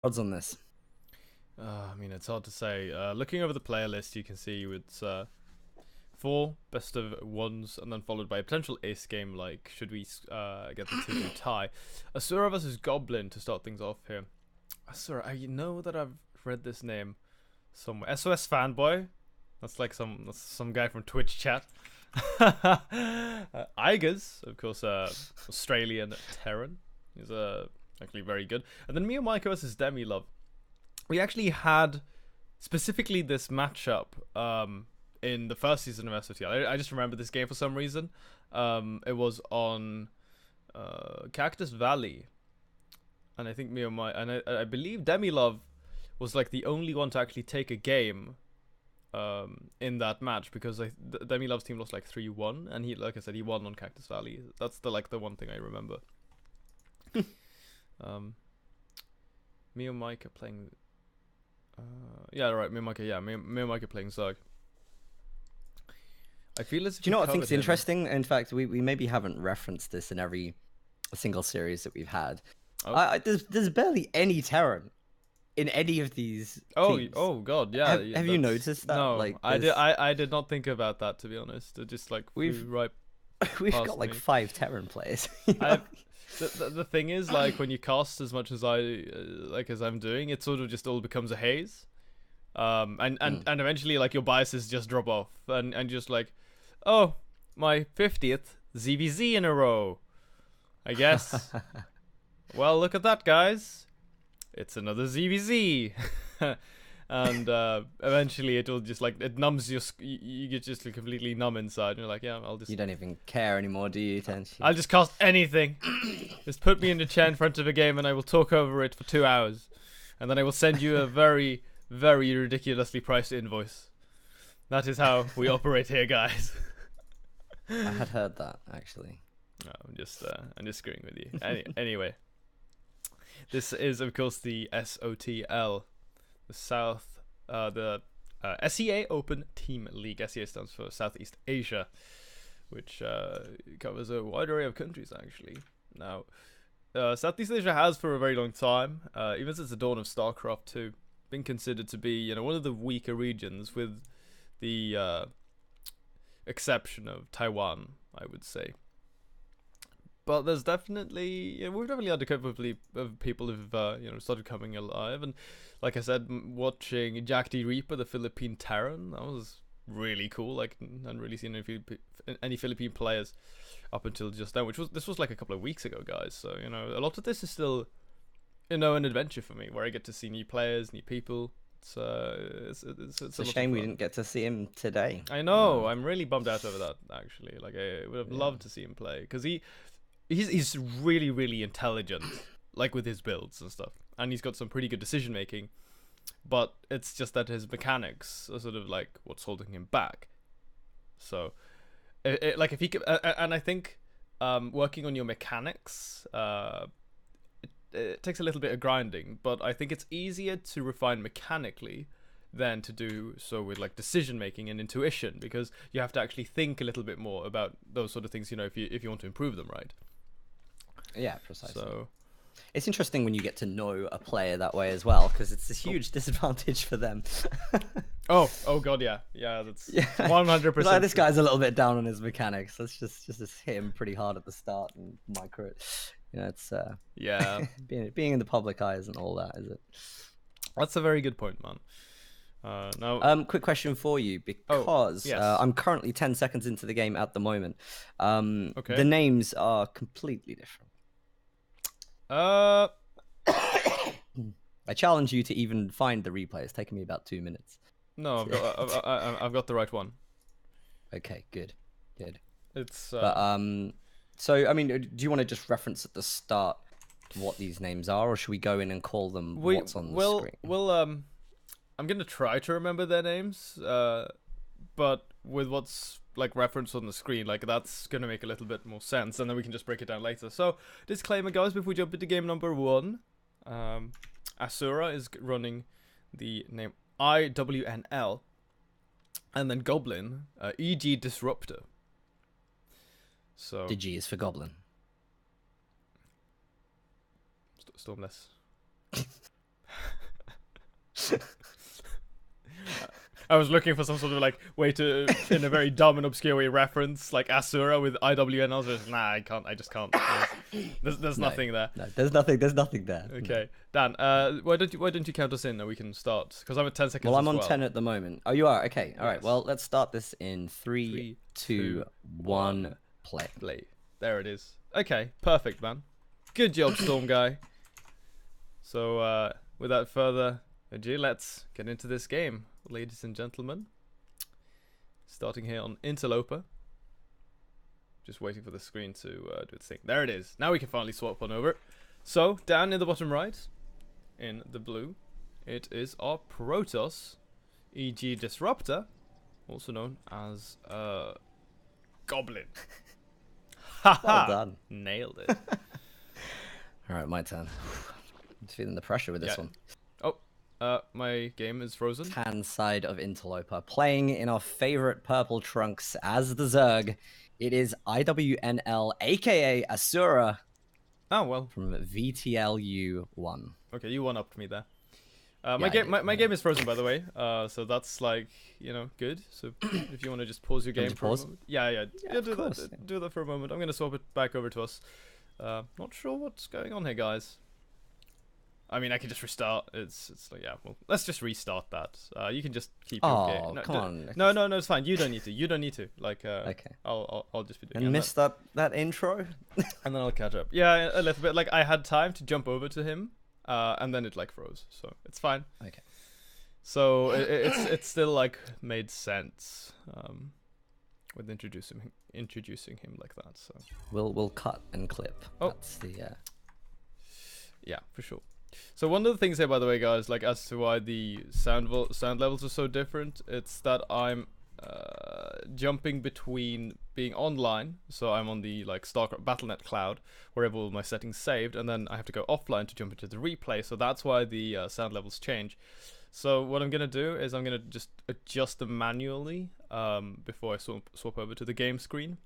Odds on this. I mean, it's hard to say. Looking over the player list, you can see it's 4 best of ones, and then followed by a potential ace game. Like, should we get the 2-2 tie? Asura versus Goblin to start things off here. Asura, I know that I've read this name somewhere. SOS fanboy. That's like some guy from Twitch chat. Igers, of course, Australian Terran. He's actually very good. And then Mio Maiko versus Demi Love. We actually had specifically this matchup in the first season of SOTL. I just remember this game for some reason. It was on Cactus Valley, and I think I believe Demi Love was like the only one to actually take a game in that match, because Demi Love's team lost like 3-1, and he, like I said, he won on Cactus Valley. That's the one thing I remember. Mio Mike playing. Yeah, right. Mio Mike playing Zerg. I feel as. Do you know what I think is interesting? In fact, we maybe haven't referenced this in every single series that we've had. Oh. There's barely any Terran in any of these teams. Oh God, yeah. Have you noticed that? No, like, I did not think about that, to be honest. It just like we've got like 5 Terran players. The thing is, like, when you cast as much as as I'm doing, it sort of just all becomes a haze. And eventually, like, your biases just drop off, and just like, oh, my 50th ZVZ in a row, I guess. Well, look at that, guys. It's another ZVZ. And eventually it will just like, it numbs you get just like completely numb inside, and you're like, yeah, I'll just. You don't even care anymore, do you? I'll just cast anything. Just put me in the chair in front of a game, and I will talk over it for 2 hours, and then I will send you a very, very ridiculously priced invoice. That is how we operate here, guys. I had heard that, actually. No, I'm just screwing with you. Anyway, this is of course the SOTL. The SEA Open Team League. SEA stands for Southeast Asia, which covers a wide array of countries, actually. Now, Southeast Asia has for a very long time, even since the dawn of StarCraft 2, been considered to be, one of the weaker regions, with the exception of Taiwan, I would say. But there's definitely, we've definitely had a couple of people who've, started coming alive. And like I said, watching Jack D. Reaper, the Philippine Terran, that was really cool. Like, I hadn't really seen any Philippine players up until just then, this was like a couple of weeks ago, guys. So, a lot of this is still, an adventure for me, where I get to see new players, new people. It's a shame we didn't get to see him today. I know, I'm really bummed out over that, actually. Like, I would have loved to see him play, because he's really, really intelligent, like with his builds and stuff, and he's got some pretty good decision making, but it's just that his mechanics are sort of like what's holding him back. So, like, if he could, and I think working on your mechanics, it takes a little bit of grinding, but I think it's easier to refine mechanically than to do so with like decision making and intuition, because you have to actually think a little bit more about those sort of things, if you want to improve them, right? Yeah, precisely. So it's interesting when you get to know a player that way as well, because it's a huge disadvantage for them. oh God, yeah, that's 100%. Like, this guy's a little bit down on his mechanics. Let's just hit him pretty hard at the start and micro it. It's being in the public eye isn't all that, is it? That's a very good point, man. Now, quick question for you, because yes. I'm currently 10 seconds into the game at the moment. Okay. The names are completely different. I challenge you to even find the replay. It's taken me about 2 minutes. No, I've got the right one. Okay, good. It's but so I mean, do you want to just reference at the start what these names are, or should we go in and call them what's on the screen? Well, I'm gonna try to remember their names, but with what's like referenced on the screen, like, that's gonna make a little bit more sense, and then we can just break it down later. So, disclaimer, guys, before we jump into game number 1, Asura is running the name IWNL, and then Goblin, EG Disruptor. So the G is for Goblin. Stormless. I was looking for some sort of like way to, in a very dumb and obscure way, reference like Asura with IWN. I was just, nah, I can't. I just can't. There's nothing there. No, there's nothing there. Okay, Dan. Why don't you count us in and we can start? Because I'm at 10 seconds. Well, I'm on 10 at the moment. Oh, you are. Okay. All right. Well, let's start this in 3, 2, 1. Play. There it is. Okay, perfect, man. Good job, Storm Guy. So, without further ado, let's get into this game, ladies and gentlemen. Starting here on Interloper. Just waiting for the screen to do its thing. There it is. Now we can finally swap on over. So, down in the bottom right, in the blue, it is our Protoss, e.g. Disruptor, also known as Goblin. Well done. Nailed it. All right, my turn. I'm just feeling the pressure with this one. Oh, my game is frozen. Hand side of Interloper, playing in our favorite purple trunks as the Zerg. It is IWNL, aka Asura. Oh well. From VTLU 1. Okay, you one-upped me there. My game is frozen, by the way. So that's like, good. So if you want to just pause your game for a moment. Yeah, do that for a moment. I'm gonna swap it back over to us. Not sure what's going on here, guys. I mean, I can just restart. It's like, yeah. Well, let's just restart that. You can just keep your game. No, come on. No, it's fine. You don't need to. Like, okay. I'll just be doing. And missed that intro. And then I'll catch up. Yeah, a little bit. Like, I had time to jump over to him. And then it like froze, so it's fine. Okay. So it's still like made sense with introducing him like that. So we'll cut and clip. Oh. That's the yeah, for sure. So one of the things here, by the way, guys, like as to why the sound levels are so different, it's that I'm jumping between being online, so I'm on the like StarCraft Battle.net cloud where I have all my settings saved, and then I have to go offline to jump into the replay, so that's why the sound levels change. So what I'm gonna do is I'm gonna just adjust them manually before I swap over to the game screen.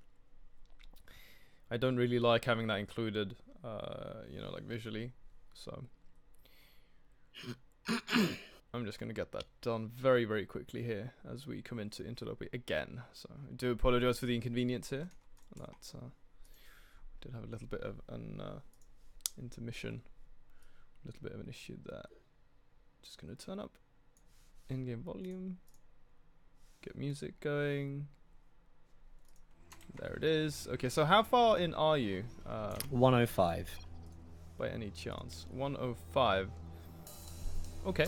I don't really like having that included, like visually, so I'm just going to get that done very, very quickly here as we come into Interloper again. So I do apologize for the inconvenience here. That did have a little bit of an intermission, a little bit of an issue there. Just going to turn up in-game volume, get music going. There it is. Okay, so how far in are you? 105. By any chance? 105. Okay.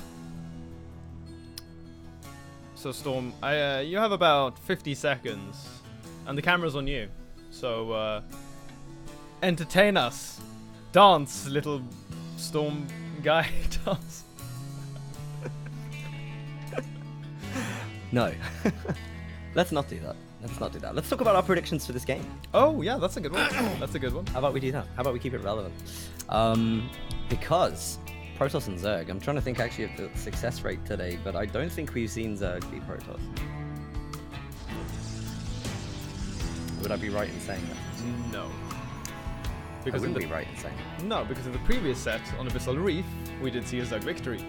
So Storm, you have about 50 seconds, and the camera's on you. So entertain us, dance, little Storm guy, dance. No, let's not do that. Let's talk about our predictions for this game. Oh yeah, that's a good one. How about we do that? How about we keep it relevant? Because Protoss and Zerg, I'm trying to think actually of the success rate today, but I don't think we've seen Zerg beat Protoss. Would I be right in saying that? No. Because I wouldn't be right in saying that. No, because in the previous set on Abyssal Reef, we did see a Zerg victory.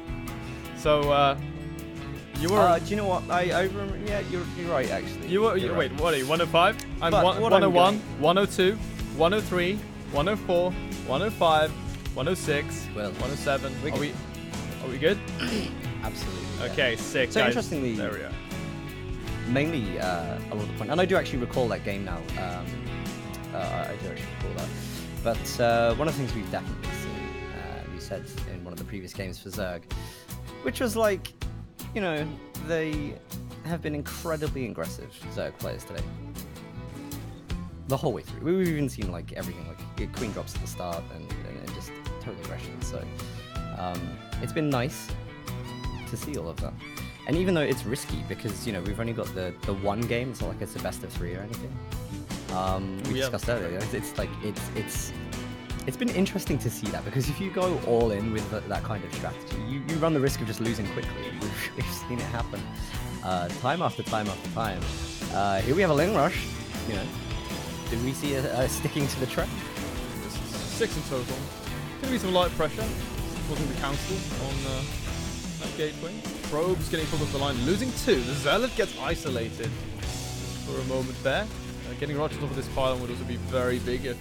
So, you were. Do you know what? I remember. Yeah, you're right actually. You were. Wait, what are you? 105? I'm 101, 102, 103, 104, 105, 106, 107. Are we good? Absolutely. Yeah. Okay, sick. So guys. Interestingly, there we are. Mainly a lot of the point, and I do actually recall that game now. I do actually recall that. But one of the things we've definitely seen, you said in one of the previous games for Zerg, which was like, they have been incredibly aggressive Zerg players today. The whole way through. We've even seen like everything, like queen drops at the start and just total aggression. So it's been nice to see all of that. And even though it's risky because, we've only got the one game, it's not like it's a best of 3 or anything. We discussed earlier, it's been interesting to see that, because if you go all in with that kind of strategy, you run the risk of just losing quickly. We've seen it happen time after time after time. Here we have a lane rush. Did we see a sticking to the trend? 6 in total. Gonna be some light pressure. Wasn't the council that gateway. Probes getting pulled off the line, losing 2. The Zealot gets isolated for a moment there. Getting right on top of this pylon would also be very big if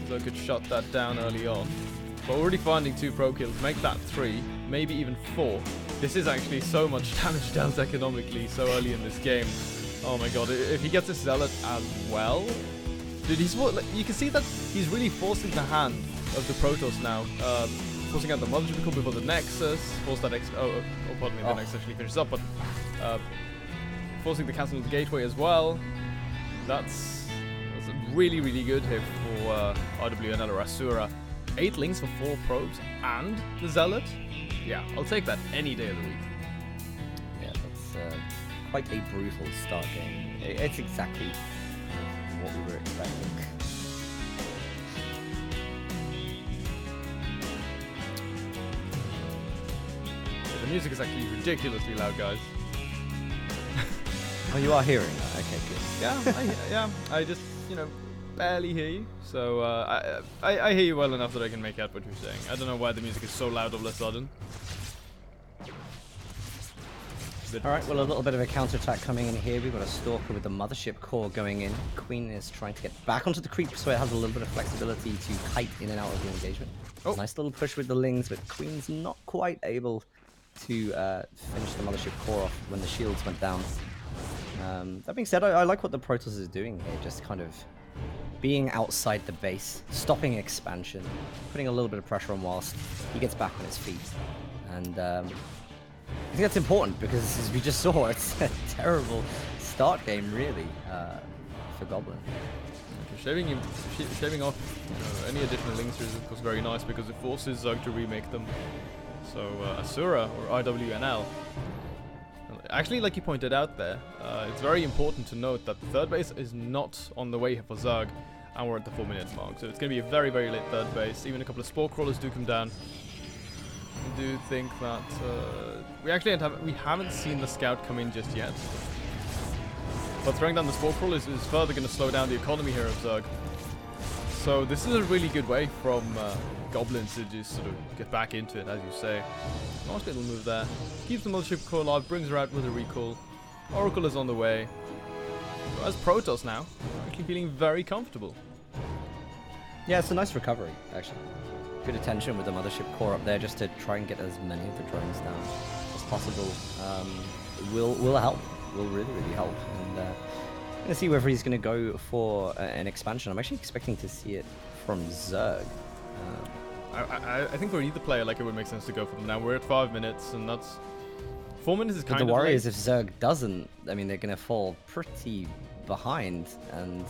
Zerg could shut that down early on. But already finding 2 pro kills, make that 3, maybe even 4. This is actually so much damage dealt economically so early in this game. Oh my god, if he gets a Zealot as well... Dude, you can see that he's really forcing the hand of the Protoss now. Forcing out the Mothership Core before the Nexus. Force that pardon me, the Nexus actually finishes up, but forcing the cancel of the Gateway as well. That's a really, really good hit for RWNL or Asura. 8 links for 4 probes and the Zealot. Yeah, I'll take that any day of the week. Yeah, that's quite a brutal start game. It's exactly what we were expecting. Yeah, the music is actually ridiculously loud, guys. Oh, you are hearing that? Okay, good. Yeah, I just, barely hear you. So I hear you well enough that I can make out what you're saying. I don't know why the music is so loud all of a sudden. Alright, well, a little bit of a counterattack coming in here. We've got a Stalker with the Mothership Core going in. Queen is trying to get back onto the creep so it has a little bit of flexibility to kite in and out of the engagement. Oh. Nice little push with the Lings, but Queen's not quite able to finish the Mothership Core off when the shields went down. That being said, I like what the Protoss is doing here, just kind of being outside the base, stopping expansion, putting a little bit of pressure on whilst he gets back on his feet. And I think that's important because, as we just saw, it's a terrible start game, really, for Goblin. Okay, shaving off any additional links is, of course, very nice because it forces Zerg to remake them. So Asura, or IWNL, actually, like you pointed out there, it's very important to note that the third base is not on the way for Zerg, and we're at the 4-minute mark. So it's going to be a very, very late third base. Even a couple of Spore Crawlers do come down. I do think that we haven't seen the Scout come in just yet. But throwing down the Spore Crawlers is further going to slow down the economy here of Zerg. So this is a really good way from Goblins to just sort of get back into it, as you say. Nice little move there. Keeps the Mothership Core alive, brings her out with a recall. Oracle is on the way. As Protoss now, actually feeling very comfortable. Yeah, it's a nice recovery, actually. Good attention with the Mothership Core up there just to try and get as many of the drones down as possible. Will help. Will really, really help. And I'm going to see whether he's going to go for an expansion. I'm actually expecting to see it from Zerg. I think for either player, it would make sense to go for them now. We're at 5 minutes, and that's 4 minutes is kind of. The worry is late. if Zerg doesn't, I mean, they're going to fall pretty behind. And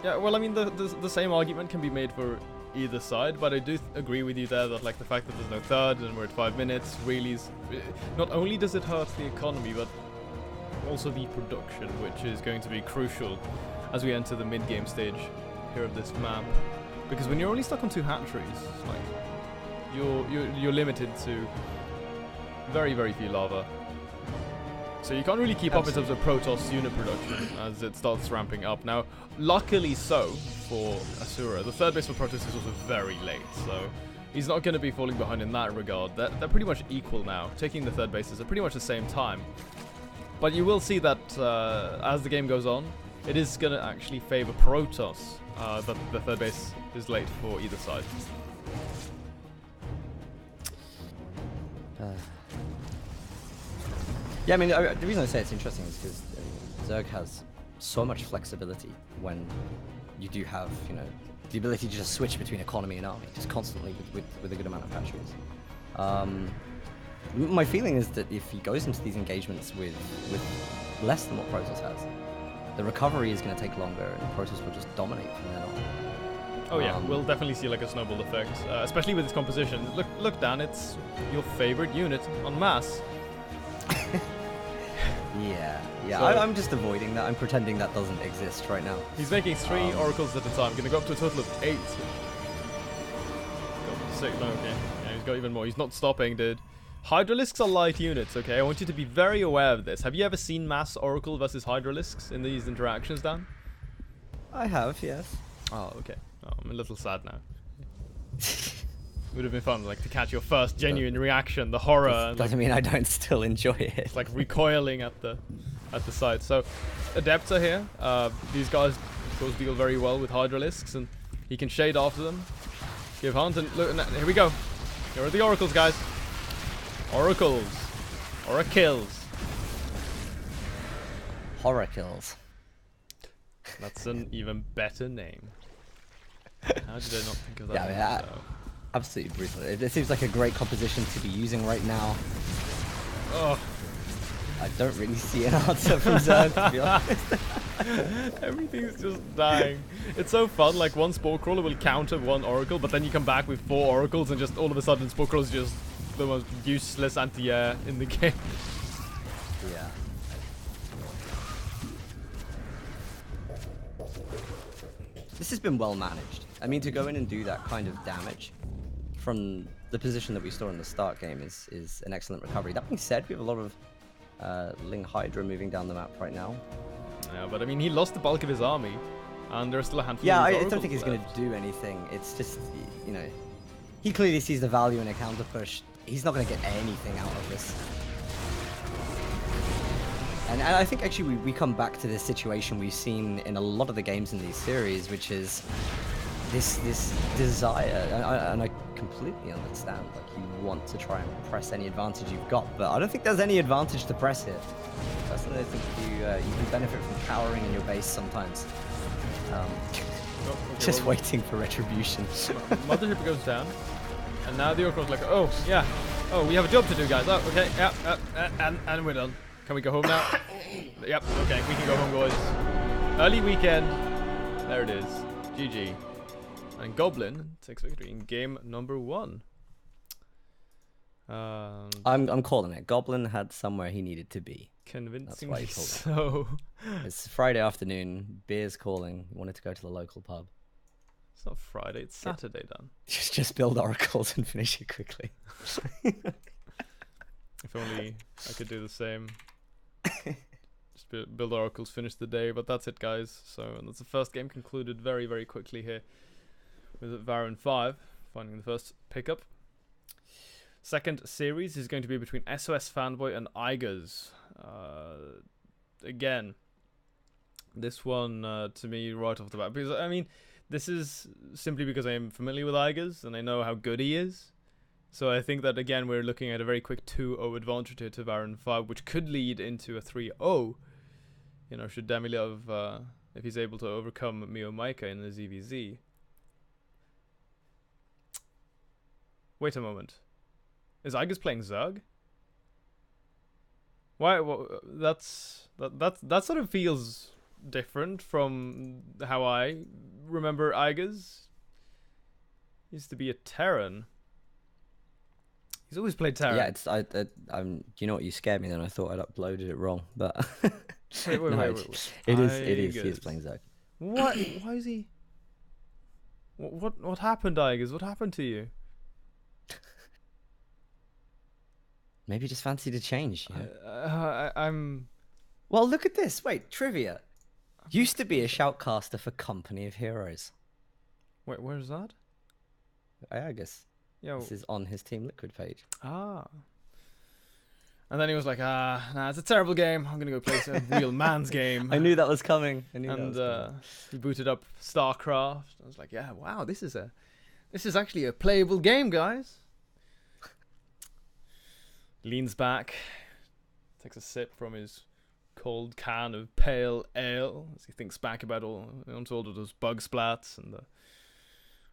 yeah, well, I mean, the same argument can be made for either side, but I do agree with you there that the fact that there's no third and we're at 5 minutes really is, not only does it hurt the economy, but also the production, which is going to be crucial as we enter the mid-game stage here of this map. Because when you're only stuck on 2 hatcheries, you're limited to very, very few lava. So you can't really keep up in terms of Protoss unit production as it starts ramping up. Now, luckily so for Asura, the third base for Protoss is also very late, so he's not going to be falling behind in that regard. They're pretty much equal now, taking the third bases at pretty much the same time. But you will see that as the game goes on, it is going to actually favor Protoss that the third base is late for either side. Yeah, I mean, the reason I say it's interesting is because Zerg has so much flexibility when you do have, the ability to just switch between economy and army, just constantly with a good amount of hatcheries. My feeling is that if he goes into these engagements with less than what Protoss has, the recovery is going to take longer, and Protoss will just dominate from then on. Oh yeah, we'll definitely see a snowball effect, especially with its composition. Look, Dan, it's your favorite unit en masse. Yeah. So, I'm just avoiding that. I'm pretending that doesn't exist right now. He's making 3 oracles at a time. Going to go up to a total of 8. No, okay. Yeah, he's got even more. He's not stopping, dude. Hydralisks are light units, okay? I want you to be very aware of this. Have you ever seen mass Oracle versus Hydralisks in these interactions, Dan? I have, yes. Oh, okay. Oh, I'm a little sad now. Would have been fun, like to catch your first genuine reaction, the horror. And, Doesn't mean I don't still enjoy it. it's like recoiling at the sight. So, Adepts are here. These guys, of course, deal very well with Hydralisks, and he can shade after them. Give Hunt, and look, here we go. Here are the Oracles, guys. Oracles. Oracles. Horacles. That's an even better name. How did I not think of that? Yeah, absolutely brutal. It seems like a great composition to be using right now. Oh. I don't really see an answer from Zerg, to be honest. Everything's just dying. It's so fun, like one Spore Crawler will counter one Oracle, but then you come back with 4 Oracles and just all of a sudden Spore Crawler is just the most useless anti-air in the game. Yeah. This has been well managed. I mean, to go in and do that kind of damage from the position that we saw in the start game is an excellent recovery. That being said, we have a lot of Ling Hydra moving down the map right now. Yeah, but I mean, he lost the bulk of his army, and there's still a handful Yeah, of I Oracles don't think he's going to do anything. It's just, you know, he clearly sees the value in a counter push. He's not going to get anything out of this. And I think actually we come back to this situation we've seen in a lot of the games in these series, which is this desire, and I completely understand, like, you want to try and press any advantage you've got, but I don't think there's any advantage to press here. Personally, I think you can benefit from cowering in your base sometimes. Just waiting for retribution. Mothership goes down, and now the Oracle's like, oh, yeah, oh, we have a job to do, guys. Oh, okay, yeah, and we're done. Can we go home now? Yep, okay, we can go home, boys. Early weekend. There it is. GG. And Goblin takes victory in game number 1. I'm calling it. Goblin had somewhere he needed to be. Convincingly so. It's Friday afternoon. Beer's calling. He wanted to go to the local pub. It's not Friday. It's Saturday, Dan. Just build oracles and finish it quickly. If only I could do the same. Just build oracles, finish the day. But that's it, guys. So that's the first game concluded very, very quickly here with Varun 5 finding the first pickup. Second series is going to be between SOS Fanboy and Igers. Again, this one to me right off the bat, because I mean, this is simply because I am familiar with Igers and I know how good he is. So I think that again we're looking at a very quick 2-0 advantage here to Varun 5, which could lead into a 3-0. You know, should Demilov, if he's able to overcome Mio Maika in the ZVZ. Wait a moment. Is Igers playing Zerg? Why? Well, that sort of feels different from how I remember Igers. Used to be a Terran. He's always played Terran. Yeah, it's I'm. You know what? You scared me. Then I thought I'd uploaded it wrong, but wait. It is. He is playing Zerg. What? Why is he? What happened, Igers? What happened to you? Maybe just fancy to change. You know? I'm. Well, look at this. Wait, trivia. Used to be a shoutcaster for Company of Heroes. Wait, where's that? I guess. Yo. This is on his Team Liquid page. Ah. And then he was like, nah, it's a terrible game. I'm gonna go play some real man's game. I knew that was coming. He booted up StarCraft. I was like, yeah, wow, this is actually a playable game, guys. Leans back, takes a sip from his cold can of pale ale as he thinks back about all of those bug splats and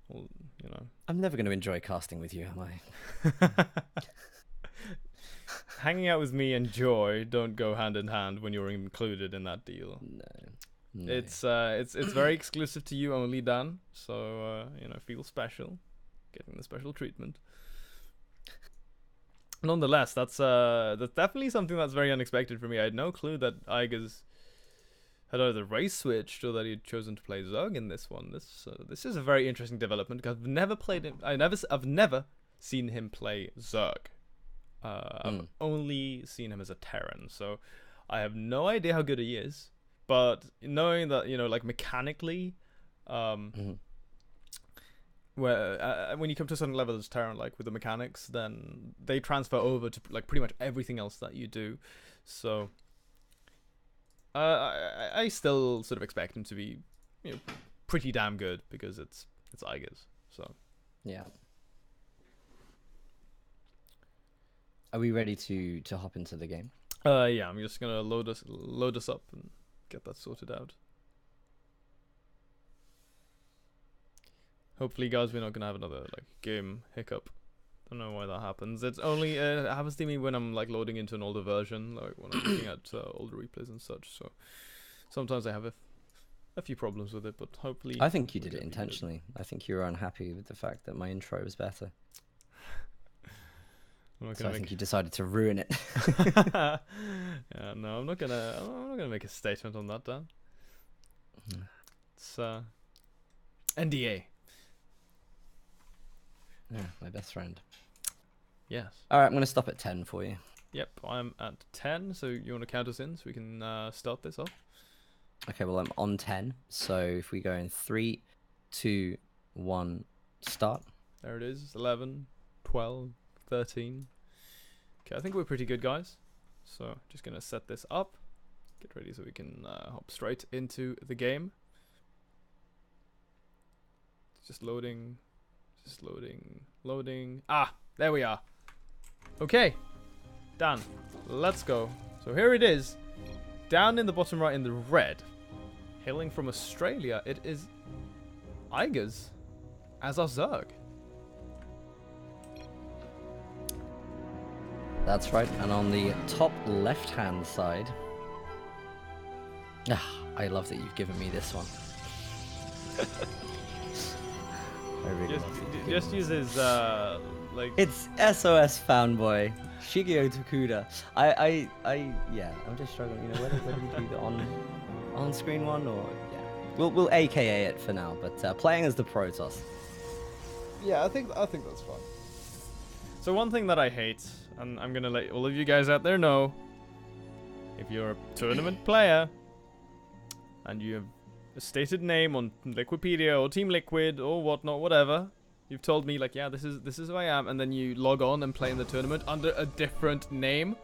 you know. I'm never going to enjoy casting with you, am I? Hanging out with me and joy don't go hand in hand when you're included in that deal. No. It's very exclusive to you only, Dan. So you know, feel special, getting the special treatment. Nonetheless, that's definitely something that's very unexpected for me. I had no clue that Igers had either race switched or that he had chosen to play Zerg in this one. This is a very interesting development because I've never played him. I've never seen him play Zerg. I've only seen him as a Terran, so I have no idea how good he is. But knowing that, you know, like mechanically, when where when you come to a certain level as Terran, like with the mechanics, then they transfer over to like pretty much everything else that you do. So I still sort of expect him to be, you know, pretty damn good because it's Igers. So yeah. Are we ready to hop into the game? Yeah, I'm just gonna load us up and get that sorted out. Hopefully, guys, we're not gonna have another like game hiccup. Don't know why that happens. It's only it happens to me when I'm like loading into an older version, like when I'm looking at older replays and such. So sometimes I have a few problems with it, but hopefully. I think you did it intentionally. I think you were unhappy with the fact that my intro was better. So I think you decided to ruin it. Yeah, no, I'm not gonna make a statement on that, Dan. It's NDA. Yeah, my best friend. Yes. All right, I'm gonna stop at 10 for you. Yep, I'm at 10. So you want to count us in so we can start this off? Okay, well I'm on 10. So if we go in 3, 2, 1, start. There it is. 11, 12, 13. Okay, I think we're pretty good, guys. So just gonna set this up. Get ready so we can hop straight into the game. Just loading. Just loading. Ah, there we are. Okay, Dan, let's go. So here it is. Down in the bottom right in the red. Hailing from Australia, it is Igers as our Zerg. That's right, and on the top left-hand side... I love that you've given me this one. I really love that just use his, like... It's SOS fanboy, Shigeo Tokuda. Yeah, I'm just struggling, you know, whether we do the on-screen one or... Yeah, we'll AKA it for now, but playing as the Protoss. Yeah, I think that's fine. So one thing that I hate, and I'm gonna let all of you guys out there know, if you're a tournament player and you have a stated name on Liquipedia or Team Liquid or whatnot, whatever, you've told me like, yeah, this is who I am, and then you log on and play in the tournament under a different name,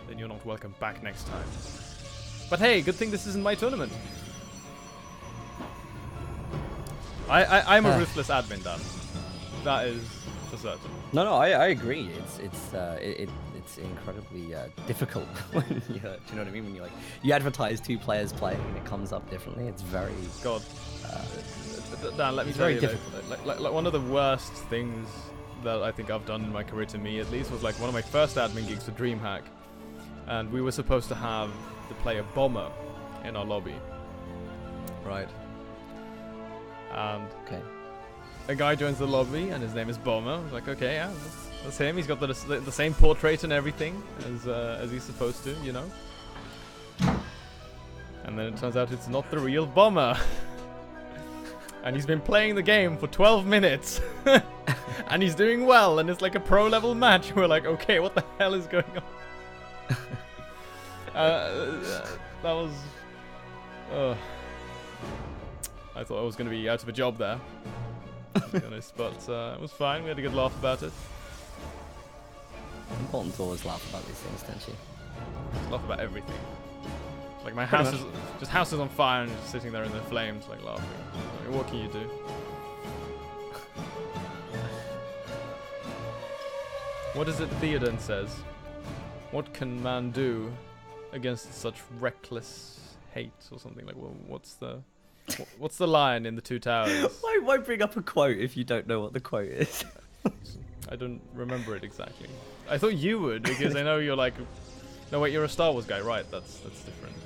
then you're not welcome back next time. But hey, good thing this isn't my tournament. I'm a ruthless admin, Dan. That is for certain. No, I agree. It's incredibly difficult when you, do you know what I mean? When you advertise 2 players playing and it comes up differently. It's very Dan, let me tell very you, difficult. like one of the worst things that I think I've done in my career, to me at least, was like one of my first admin gigs for DreamHack, and we were supposed to have the player Bomber in our lobby, right? And okay. A guy joins the lobby and his name is Bomber. I was like, okay, yeah, that's him. He's got the same portrait and everything as he's supposed to, you know. And then it turns out it's not the real Bomber. And he's been playing the game for 12 minutes. And he's doing well, and it's like a pro level match. We're like, okay, what the hell is going on? That was... I thought I was going to be out of a job there, to be honest, but it was fine. We had a good laugh about it. Important to always laugh about these things, don't you? Just laugh about everything. Like my house is on fire and just sitting there in the flames, like laughing. Like, what can you do? What is it Theoden says? What can man do against such reckless hate, or something like? Well, what's the line in the Two Towers? Why bring up a quote if you don't know what the quote is? I don't remember it exactly. I thought you would, because I know you're like... No, wait, you're a Star Wars guy, right? That's different.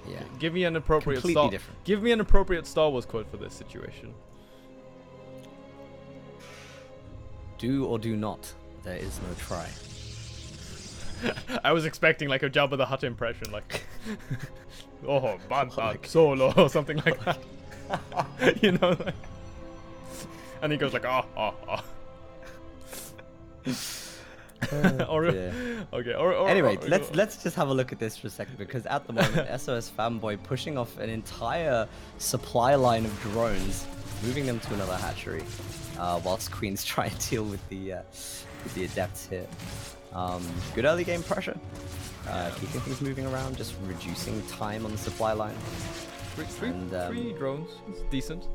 Yeah. Give me an appropriate different. Give me an appropriate Star Wars quote for this situation. Do or do not. There is no try. I was expecting like a Jabba the Hutt impression, like... Oh, Bantan Solo, or something like that. You know? Like, and he goes like, Anyway, let's just have a look at this for a second, because at the moment SOS Fanboy pushing off an entire supply line of drones moving them to another hatchery, whilst Queens try and deal with the adepts here. Good early game pressure, keeping things moving around, just reducing time on the supply line. Three drones, it's decent.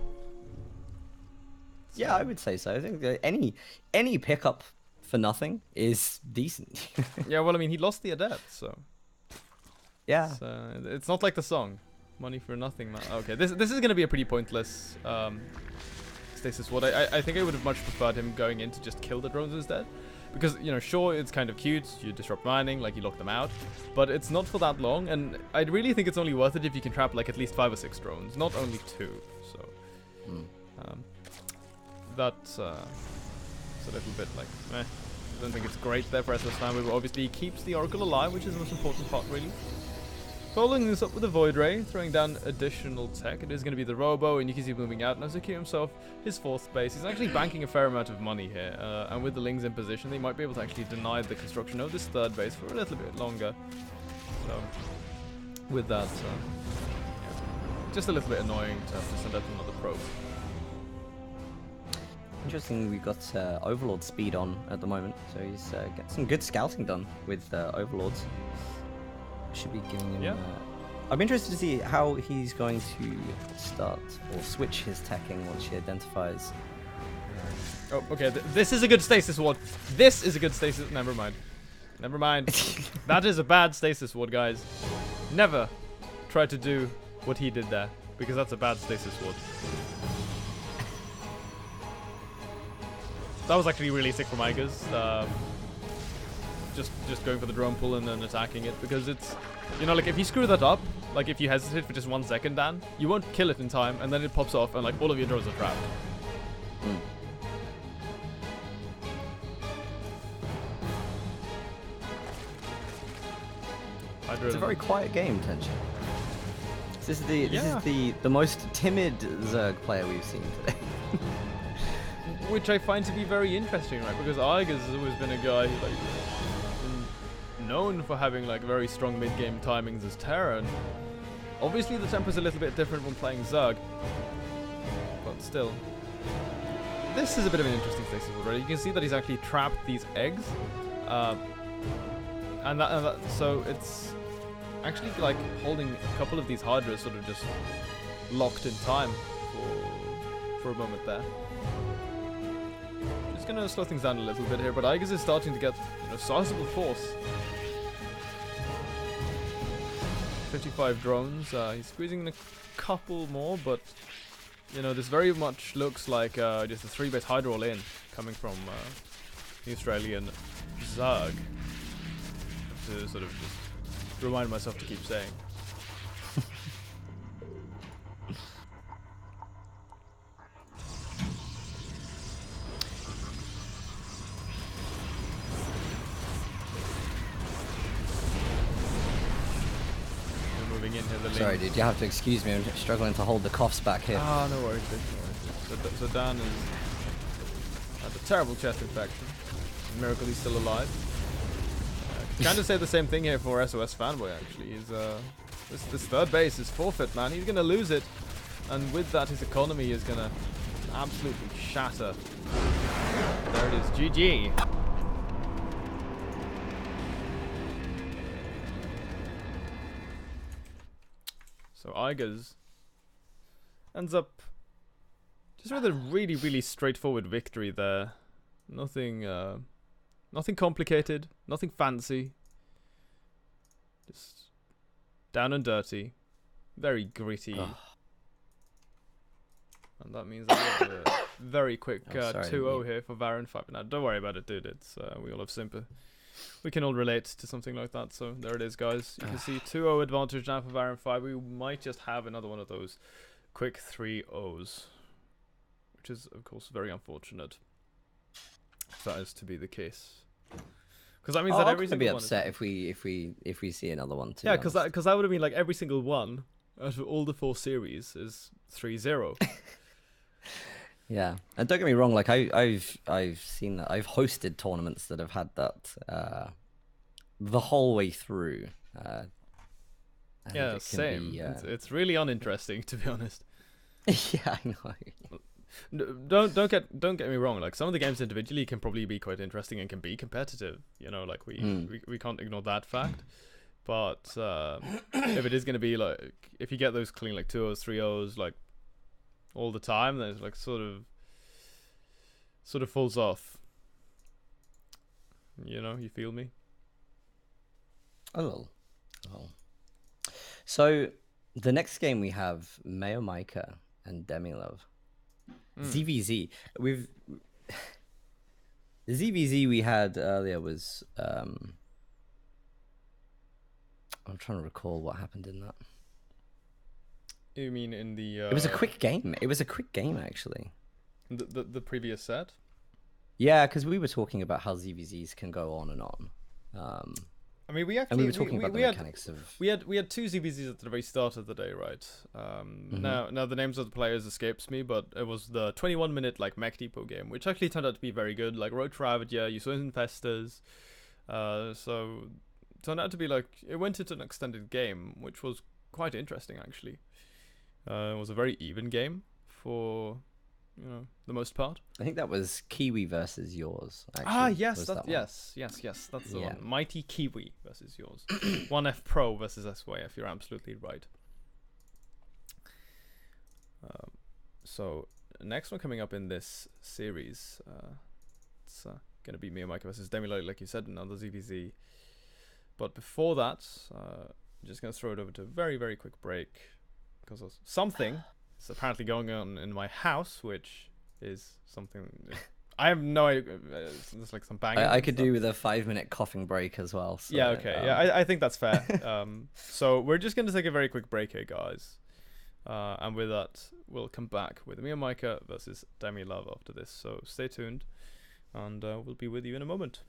Yeah, I would say so. I think that any pickup for nothing is decent. Yeah, well, I mean, he lost the adept, so yeah. It's not like the song, money for nothing. Okay, this is gonna be a pretty pointless stasis ward. I think I would have much preferred him going in to just kill the drones instead, because sure, it's kind of cute, you disrupt mining, like you lock them out, but it's not for that long, and I really think it's only worth it if you can trap like at least 5 or 6 drones, not only 2. So that's a little bit like meh. I don't think it's great there for SOS Fanboy, but obviously he keeps the Oracle alive, which is the most important part, really. Following this up with a Void Ray, throwing down additional tech. It is going to be the Robo, and you can see moving out, and secure himself his 4th base. He's actually banking a fair amount of money here, and with the Lings in position, they might be able to actually deny the construction of this 3rd base for a little bit longer. So, with that, just a little bit annoying to have to send out another probe. Interesting, we've got Overlord speed on at the moment, so he's getting some good scouting done with Overlords. Should be giving him... I'm interested to see how he's going to start or switch his teching once he identifies. Oh, okay, this is a good stasis ward. This is a good stasis... Never mind. Never mind. That is a bad stasis ward, guys. Never try to do what he did there, because that's a bad stasis ward. That was actually really sick from Igers. Just going for the drone pull and then attacking it, because it's, like if you screw that up, like if you hesitate for just 1 second, Dan, you won't kill it in time, and then it pops off, and like all of your drones are trapped. It's a very quiet game, Tension. This is the most timid Zerg player we've seen today. Which I find to be very interesting, right? Because Igers has always been a guy who known for having like very strong mid-game timings as Terra, and obviously the tempo's a little bit different when playing Zerg, but still, this is a bit of an interesting stasis already. You can see that he's actually trapped these eggs, so it's actually like holding a couple of these Hydras sort of just locked in time for a moment there. Just gonna slow things down a little bit here, but Igers is starting to get sizable force. 55 drones. He's squeezing in a couple more, but this very much looks like just a 3-base Hydra all in coming from the Australian Zerg. To sort of just remind myself to keep saying. Sorry, dude, you have to excuse me. I'm struggling to hold the coughs back here. Ah, no worries, dude. No worries. So Dan has had a terrible chest infection. Miracle he's still alive. Kind of say the same thing here for SOS Fanboy, actually. He's this 3rd base is forfeit, man. He's gonna lose it, and with that, his economy is gonna absolutely shatter. There it is, GG. So Igers ends up just with a really, really straightforward victory there. Nothing complicated, nothing fancy. Just down and dirty, very gritty. And that means I have a very quick 2-0 here for Varun 5. Now, don't worry about it, dude. It's we all have sympathy. We can all relate to something like that, so there it is, guys. You can see 2-0 advantage now for Varun 5. We might just have another one of those quick 3-0s, which is, of course, very unfortunate if that is to be the case. Because that means that every single one... I'd be upset if we see another one, too. Yeah, because that would have been like every single one out of all the 4 series is 3-0. Yeah, and don't get me wrong. Like I've seen that. I've hosted tournaments that have had that the whole way through. Yeah, same. It's really uninteresting, to be honest. Yeah, I know. Don't get me wrong. Like some of the games individually can probably be quite interesting and can be competitive. You know, like we can't ignore that fact. But if it is going to be like, if you get those clean like 2-0s, 3-0s like all the time, then it's like sort of falls off. You know, you feel me? A little. So the next game we have Mayo Micah and Demilove. ZVZ. The ZVZ we had earlier was I'm trying to recall what happened in that. You mean in the It was a quick game. It was a quick game actually. The previous set? Yeah, because we were talking about how ZVZs can go on and on. I mean, we were talking about the mechanics of. We had 2 ZVZs at the very start of the day, right? Now the names of the players escapes me, but it was the 21-minute like Mech Depot game, which actually turned out to be very good. Like Road Ravager, you saw Infestors, so it turned out to be like it went into an extended game, which was quite interesting actually. It was a very even game for, you know, the most part. I think that was Kiwi versus yours. Actually, yes, that's the one. Mighty Kiwi versus yours. 1F Pro versus SYF. You're absolutely right. So next one coming up in this series, it's gonna be me and Micah versus Demilode, like you said, another ZVZ. But before that, I'm just gonna throw it over to a very, very quick break because of something is apparently going on in my house, which is something I have no idea. There's like some banging. I could do with a 5-minute coughing break as well. So, yeah, okay. I think that's fair. So we're just going to take a very quick break here, guys. And with that, we'll come back with me and Micah versus Demilove after this. So stay tuned, and we'll be with you in a moment.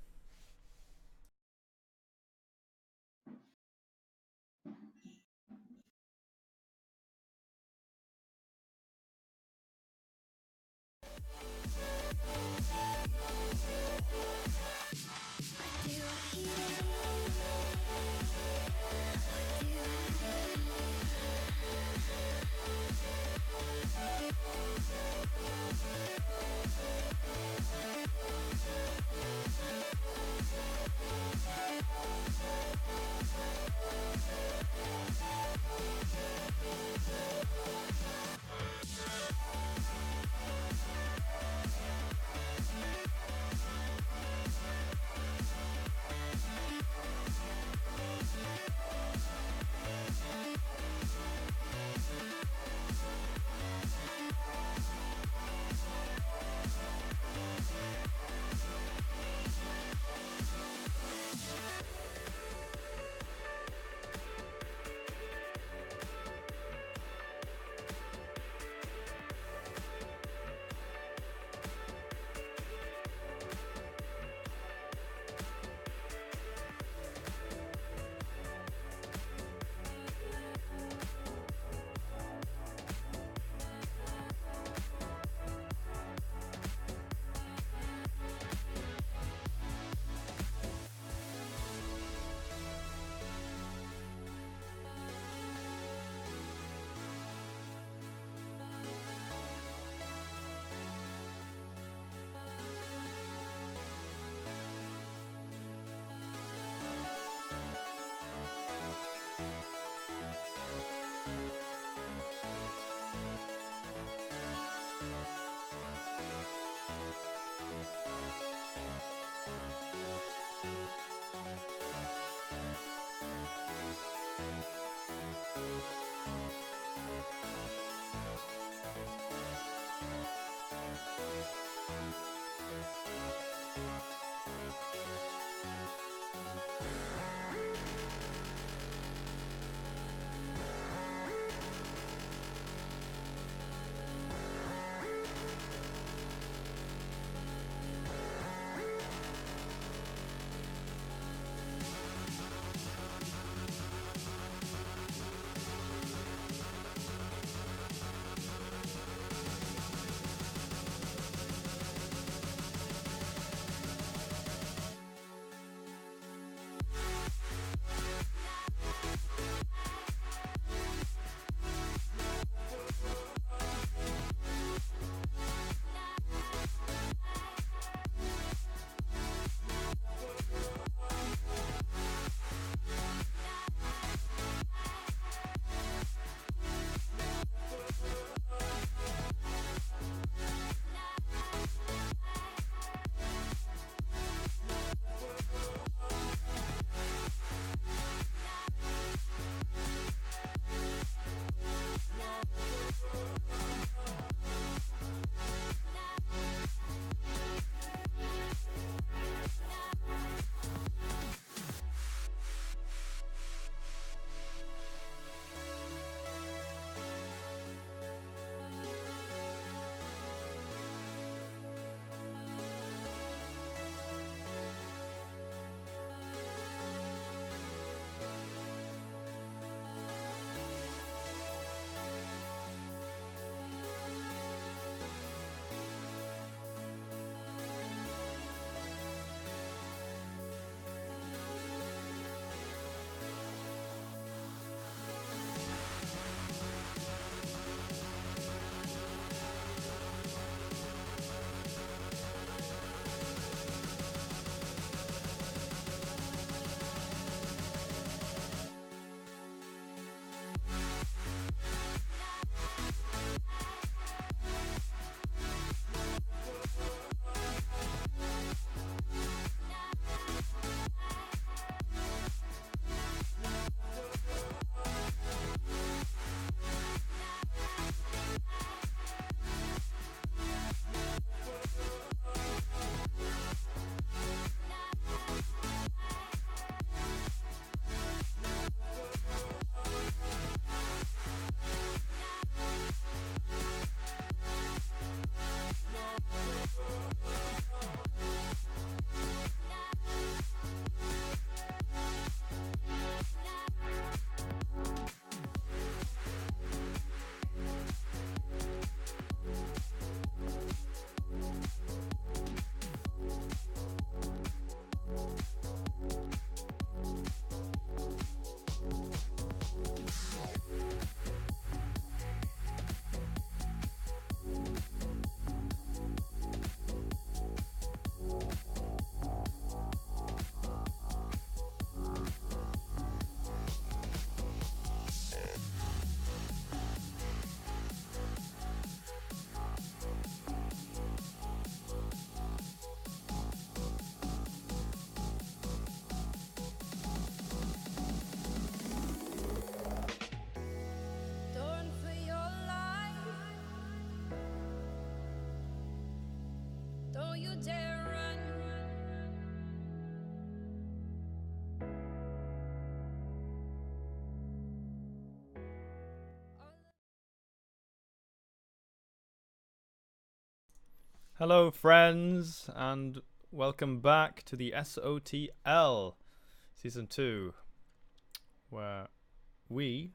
Hello, friends, and welcome back to the SOTL Season 2, where we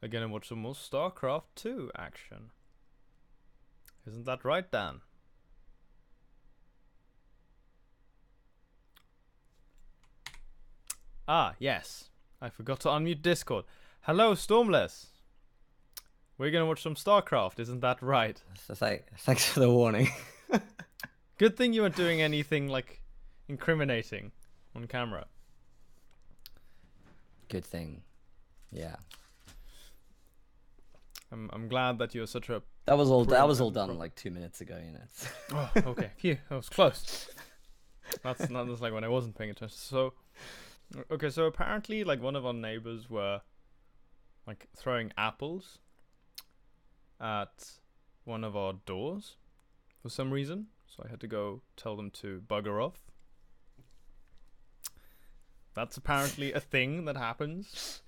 are going to watch some more StarCraft 2 action. Isn't that right, Dan? Ah, yes. I forgot to unmute Discord. Hello, Stormless. We're going to watch some StarCraft, isn't that right? Thanks for the warning. Good thing you weren't doing anything, like, incriminating on camera. Good thing. Yeah. I'm glad that you're such a... That was all done like 2 minutes ago, you know. Oh, okay. Phew, that was close. That's like when I wasn't paying attention. So, okay, so apparently, like, one of our neighbors were, like, throwing apples at one of our doors for some reason. So I had to go tell them to bugger off. That's apparently a thing that happens.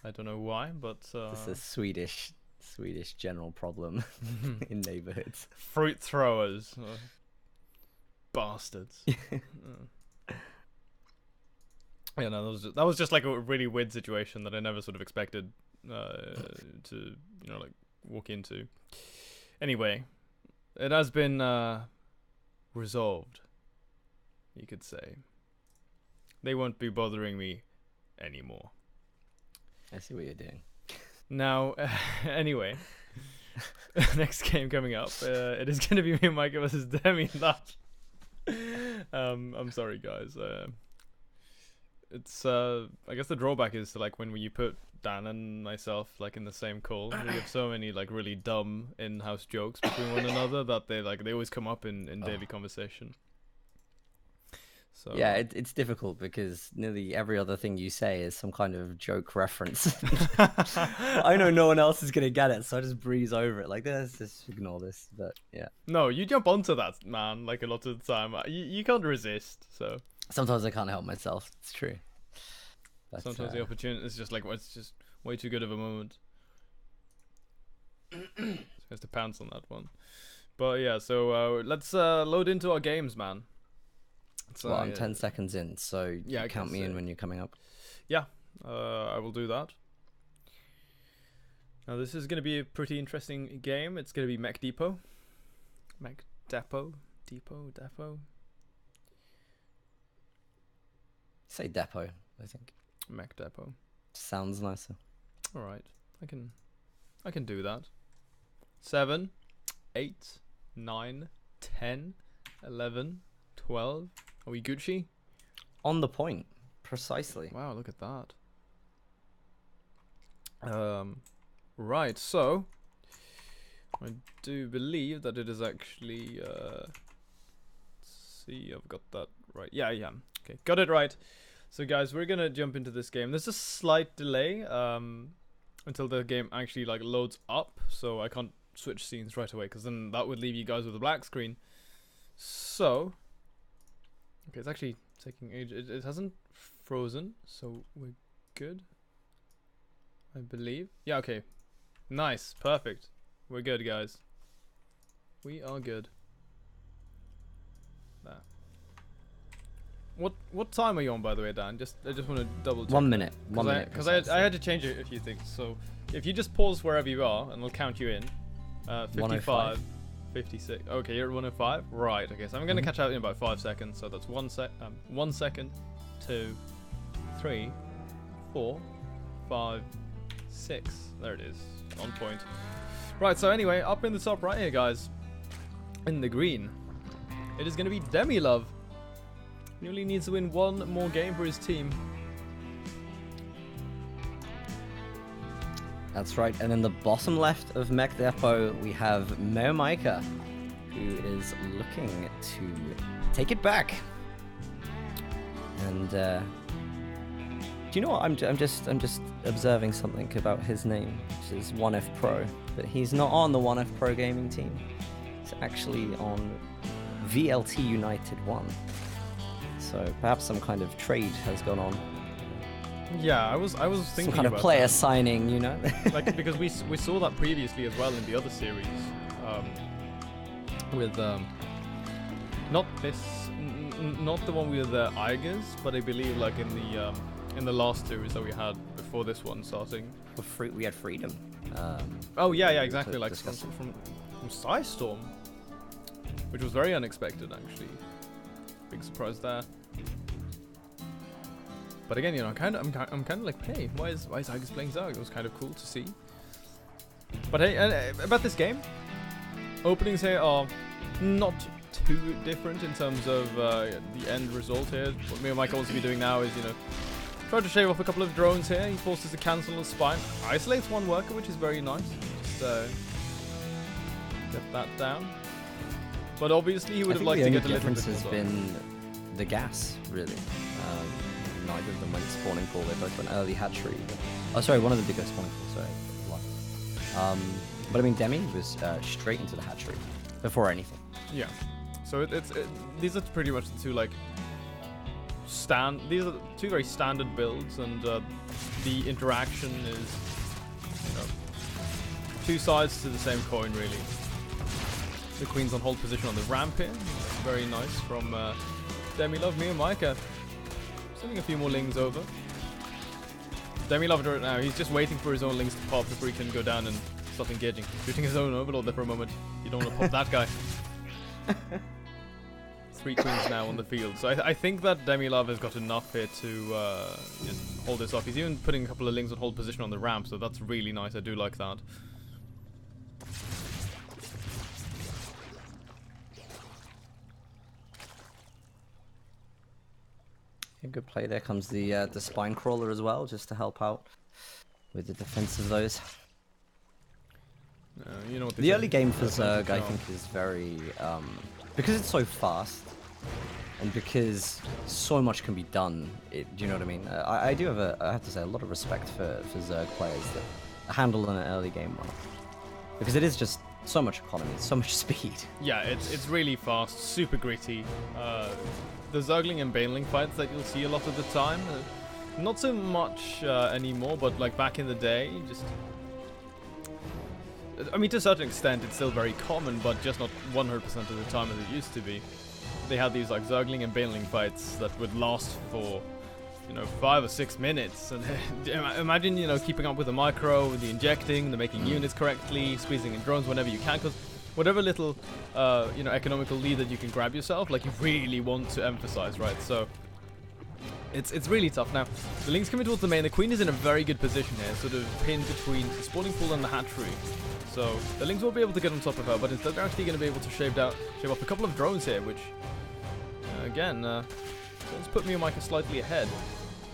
I don't know why, but It's a Swedish general problem in neighborhoods. Fruit throwers, bastards. Yeah, no, that was just like a really weird situation that I never sort of expected to, you know, like walk into. Anyway, it has been resolved, you could say. They won't be bothering me anymore. I see what you're doing. Now, anyway, next game coming up, it is going to be me and Micah versus Demi. I'm sorry, guys. It's I guess the drawback is like when you put Dan and myself like in the same call, we have so many like really dumb in-house jokes between one another that they always come up in daily conversation. So yeah, it's difficult because nearly every other thing you say is some kind of joke reference. I know no one else is gonna get it, so I just breeze over it. Like, let's just ignore this. But yeah. No, you jump onto that, man. Like a lot of the time, you can't resist. So sometimes I can't help myself. It's true. But, sometimes the opportunity is just like, well, it's just way too good of a moment. So has to pounce on that one. But yeah, so let's load into our games, man. So I'm 10 seconds in, so yeah, count me in when you're coming up. Yeah, I will do that. Now this is going to be a pretty interesting game. It's going to be Mech Depot. Mech Depot? Depot? Say depot, I think. Mech Depot. Sounds nicer. Alright, I can do that. 7, 8, 9, 10, 11, 12. Are we Gucci? On the point, precisely. Wow, look at that. Right, so I do believe that it is actually let's see, I've got that right. Yeah, okay, got it right. So guys, we're gonna jump into this game. There's a slight delay until the game actually like loads up, so I can't switch scenes right away because then that would leave you guys with a black screen. So okay, it's actually taking age. It hasn't frozen, so we're good, I believe. Yeah, okay. Nice, perfect. We're good, guys. We are good. There. What time are you on, by the way, Dan? I just want to double check. 1 minute. 1 minute. Because I had to change a few things. So if you just pause wherever you are, and I'll count you in. 55. 56. Okay, you're at 105. Right. Okay, so I'm gonna catch out in about 5 seconds. So that's 1 second, 2, 3, 4, 5, 6. There it is. On point. Right. So anyway, up in the top right here, guys, in the green, it is gonna be Demi Love. He only needs to win one more game for his team. That's right. And in the bottom left of Mech Depot, we have Micah, who is looking to take it back. And do you know what? I'm just observing something about his name, which is 1F Pro. But he's not on the 1F Pro gaming team. He's actually on VLT United 1. So perhaps some kind of trade has gone on. Yeah, I was thinking some kind of about player that. signing, you know. Like, because we saw that previously as well in the other series. with not this, not the one with the Eigers, but I believe like in the last series that we had before this one starting. We had freedom. Oh yeah, exactly. Like from Psystorm, which was very unexpected actually. Big surprise there. But again, you know, I'm kind of like, hey, why is Eigers playing Zerg? It was kind of cool to see. But hey, about this game, openings here are not too different in terms of the end result here. What me and Mike also be doing now is, you know, try to shave off a couple of drones here. He forces to cancel a spine, isolates one worker, which is very nice. Just get that down. But obviously, he would have liked to get a little bit. The difference has been the gas, really. Neither of them went spawning pool. They both went early hatchery. Oh, sorry, one of them did go spawning pool. Sorry. But I mean, Demi was straight into the hatchery before anything. Yeah. So these are pretty much the two like these are two very standard builds, and the interaction is, you know, two sides to the same coin really. The Queen's on hold position on the ramp here, very nice from Demilove. Me and Micah sending a few more lings over. Demilove right now, he's just waiting for his own lings to pop before he can go down and start engaging. Shooting his own overlord there for a moment. You don't want to pop that guy. 3 queens now on the field, so I think that Demilove has got enough here to just hold this off. He's even putting a couple of lings on hold position on the ramp, so that's really nice. I do like that. A good play. There comes the spine crawler as well, just to help out with the defense of those. You know what the early game for Zerg, I think, is very because it's so fast, and because so much can be done. Do you know what I mean? I do have I have to say, a lot of respect for Zerg players that handle in an early game well, because it is just so much economy, so much speed. Yeah, it's really fast, super gritty. The Zergling and Baneling fights that you'll see a lot of the time, not so much anymore, but like back in the day, just. I mean, to a certain extent, it's still very common, but just not 100% of the time as it used to be. They had these like Zergling and Baneling fights that would last for, you know, 5 or 6 minutes. And imagine, you know, keeping up with the micro, the injecting, the making units correctly, squeezing in drones whenever you can, because whatever little, you know, economical lead that you can grab yourself, like you really want to emphasize, right? So it's really tough. Now, the Link's coming towards the main. The Queen is in a very good position here, sort of pinned between the spawning pool and the hatchery. So the Lynx will be able to get on top of her, but instead they're actually going to be able to shave off a couple of drones here, which, again, does put me and Micah slightly ahead.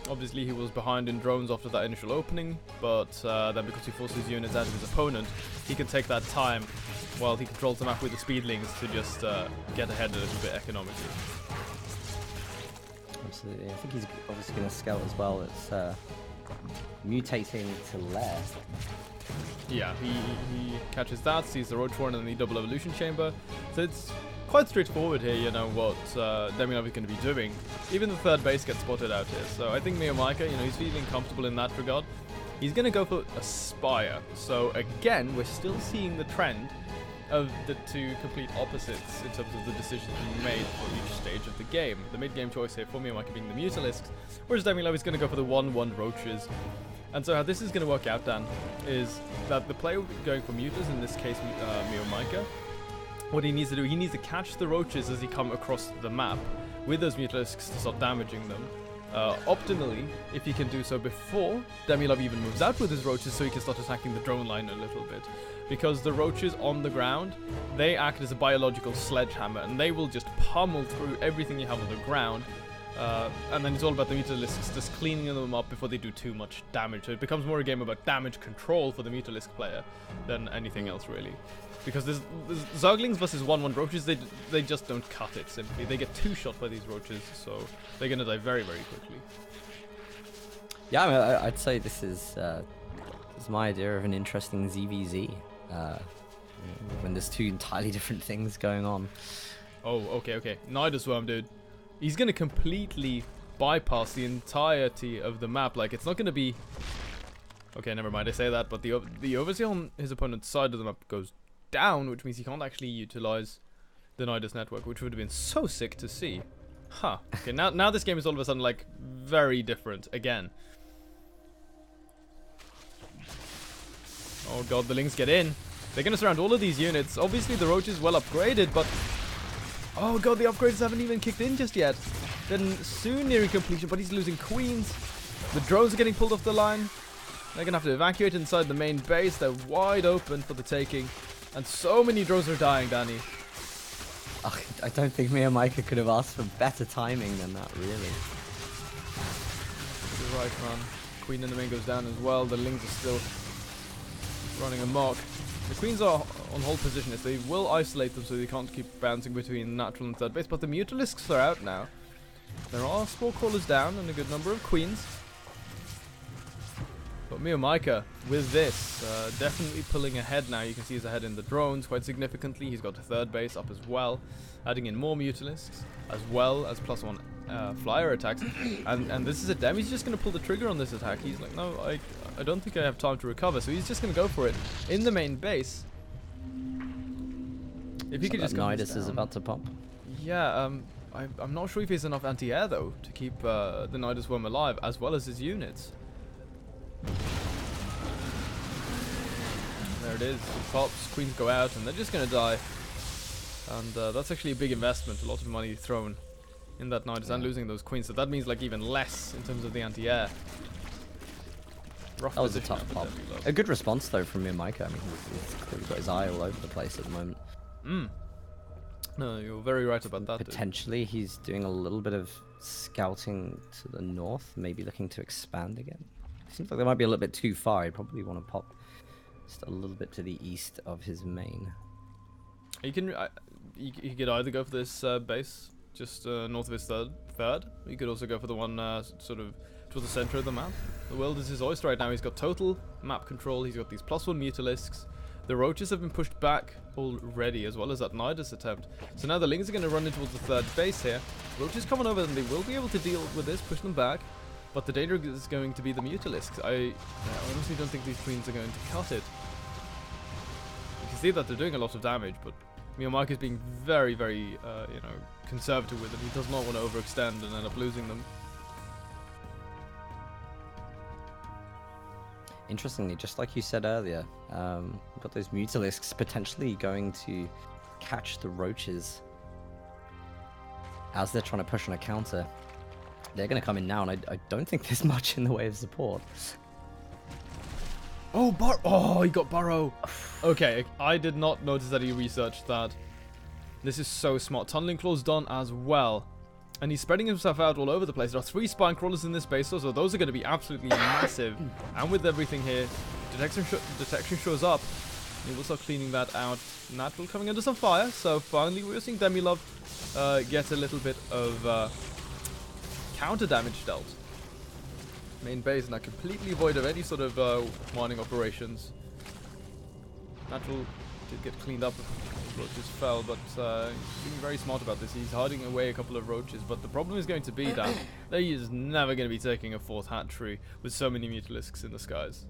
Obviously, he was behind in drones after that initial opening, but then because he forced his units out of his opponent, he can take that time while he controls the map with the speedlings to just get ahead a little bit economically. Absolutely. I think he's obviously going to scout as well. It's mutating to lair. Yeah, he catches that, sees the Roach Warren and the double evolution chamber. So it's quite straightforward here, you know, what Demilove is going to be doing. Even the third base gets spotted out here. So I think Miyamika, you know, he's feeling comfortable in that regard. He's going to go for a Spire. So again, we're still seeing the trend of the two complete opposites in terms of the decisions being made for each stage of the game. The mid-game choice here for Miyamika being the Mutalisks, whereas Demilove is going to go for the 1/1 Roaches. And so how this is going to work out, Dan, is that the player will be going for Mutas, in this case Miyamika. What he needs to do, he needs to catch the Roaches as he come across the map with those Mutalisks to start damaging them. Optimally, if he can do so before Demilove even moves out with his Roaches, so he can start attacking the drone line a little bit. Because the Roaches on the ground, they act as a biological sledgehammer, and they will just pummel through everything you have on the ground. And then it's all about the Mutalisks just cleaning them up before they do too much damage. So it becomes more a game about damage control for the Mutalisk player than anything else, really. Because there's Zerglings versus 1/1 Roaches, they just don't cut it, simply. They get 2-shot by these Roaches, so they're going to die very, very quickly. Yeah, I mean, I'd say this is my idea of an interesting ZVZ. When there's two entirely different things going on. Oh, okay. Neither Swarm, dude. He's going to completely bypass the entirety of the map. Like, it's not going to be... Okay, never mind, I say that, but the overseer on his opponent's side of the map goes down, which means he can't actually utilize the Nidus network, which would have been so sick to see. Huh. Okay, now this game is all of a sudden like very different again. Oh god, the Lings get in. They're gonna surround all of these units. Obviously the Roach is well upgraded, but oh god, the upgrades haven't even kicked in just yet. Then soon nearing completion, but he's losing queens. The drones are getting pulled off the line. They're gonna have to evacuate inside the main base. They're wide open for the taking. And so many drones are dying, Danny. I don't think me and Micah could have asked for better timing than that, really. You're right, man. Queen in the main goes down as well. The Lings are still running amok. The Queens are on hold position, they will isolate them so they can't keep bouncing between natural and third base, but the Mutalisks are out now. There are Spore Crawlers down and a good number of Queens. But Micah, with this, definitely pulling ahead now. You can see he's ahead in the drones quite significantly. He's got a third base up as well, adding in more Mutalisks, as well as +1 flyer attacks. And this is a Dem. He's just going to pull the trigger on this attack. He's like, no, I don't think I have time to recover. So he's just going to go for it in the main base. If he could just Nidus is about to pop. Yeah, I'm not sure if he has enough anti-air, though, to keep the Nidus worm alive, as well as his units. There it is. It pops, Queens go out, and they're just going to die. And that's actually a big investment. A lot of money thrown in that Nidus and losing those Queens. So that means like even less in terms of the anti-air. That was a tough pop. A good response though from Micah. I mean, he's clearly got his eye all over the place at the moment. No, you're very right about that. Potentially, he's doing a little bit of scouting to the north, maybe looking to expand again. Seems like they might be a little bit too far. He'd probably want to pop just a little bit to the east of his main. You can, you could either go for this base just north of his third. You could also go for the one sort of towards the center of the map. The world is his oyster right now. He's got total map control. He's got these +1 Mutalisks. The Roaches have been pushed back already, as well as that Nidus attempt. So now the Lings are going to run in towards the third base here. Roaches coming over, and they will be able to deal with this, push them back. But the danger is going to be the Mutalisks. I honestly don't think these Queens are going to cut it. You can see that they're doing a lot of damage, but Micah is being very, very, you know, conservative with it. He does not want to overextend and end up losing them. Interestingly, just like you said earlier, we've got those Mutalisks potentially going to catch the Roaches as they're trying to push on a counter. They're going to come in now, and I don't think there's much in the way of support. Oh, he got Burrow. Okay, I did not notice that he researched that. This is so smart. Tunneling Claw's done as well. And he's spreading himself out all over the place. There are 3 Spine Crawlers in this base, so those are going to be absolutely massive. And with everything here, detection shows up. He will start cleaning that out. Natural coming under some fire, so finally we're seeing Demilove get a little bit of counter damage dealt. Main base now completely void of any sort of mining operations. Natural did get cleaned up. Roaches fell, but he's being very smart about this. He's hiding away a couple of Roaches, but the problem is going to be that he is never going to be taking a 4th hatchery with so many Mutalisks in the skies.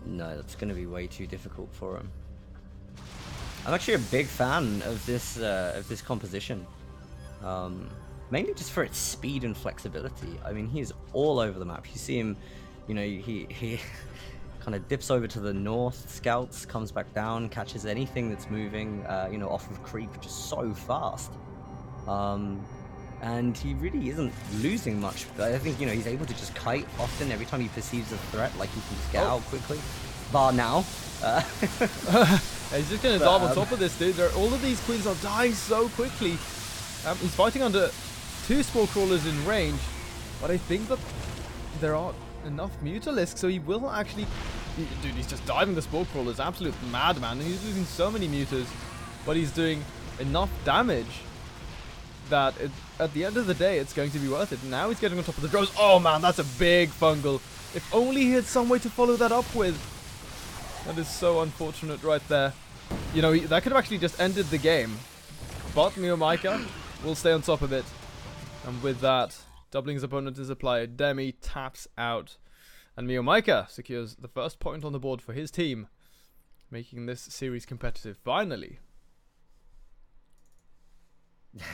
No, that's going to be way too difficult for him. I'm actually a big fan of this composition, mainly just for its speed and flexibility. I mean, he's all over the map. You see him, you know, he kind of dips over to the north, scouts, comes back down, catches anything that's moving, you know, off of creep just so fast. And he really isn't losing much. I think, you know, he's able to just kite often every time he perceives a threat, like he can just get out quickly. Bar now. He's just going to dive on top of this, dude. All of these Queens are dying so quickly. He's fighting under 2 Spore Crawlers in range, but I think that there are enough Mutalisks, so he will actually... Dude, he's just diving the Spore Crawlers, absolute madman, and he's losing so many Mutas, but he's doing enough damage that at the end of the day, it's going to be worth it. Now he's getting on top of the drones. Oh man, that's a big fungal. If only he had some way to follow that up with. That is so unfortunate right there. You know, that could have actually just ended the game. But Micah will stay on top of it. And with that, doubling his opponent is applied. Demi taps out. And Micah secures the first point on the board for his team. making this series competitive finally.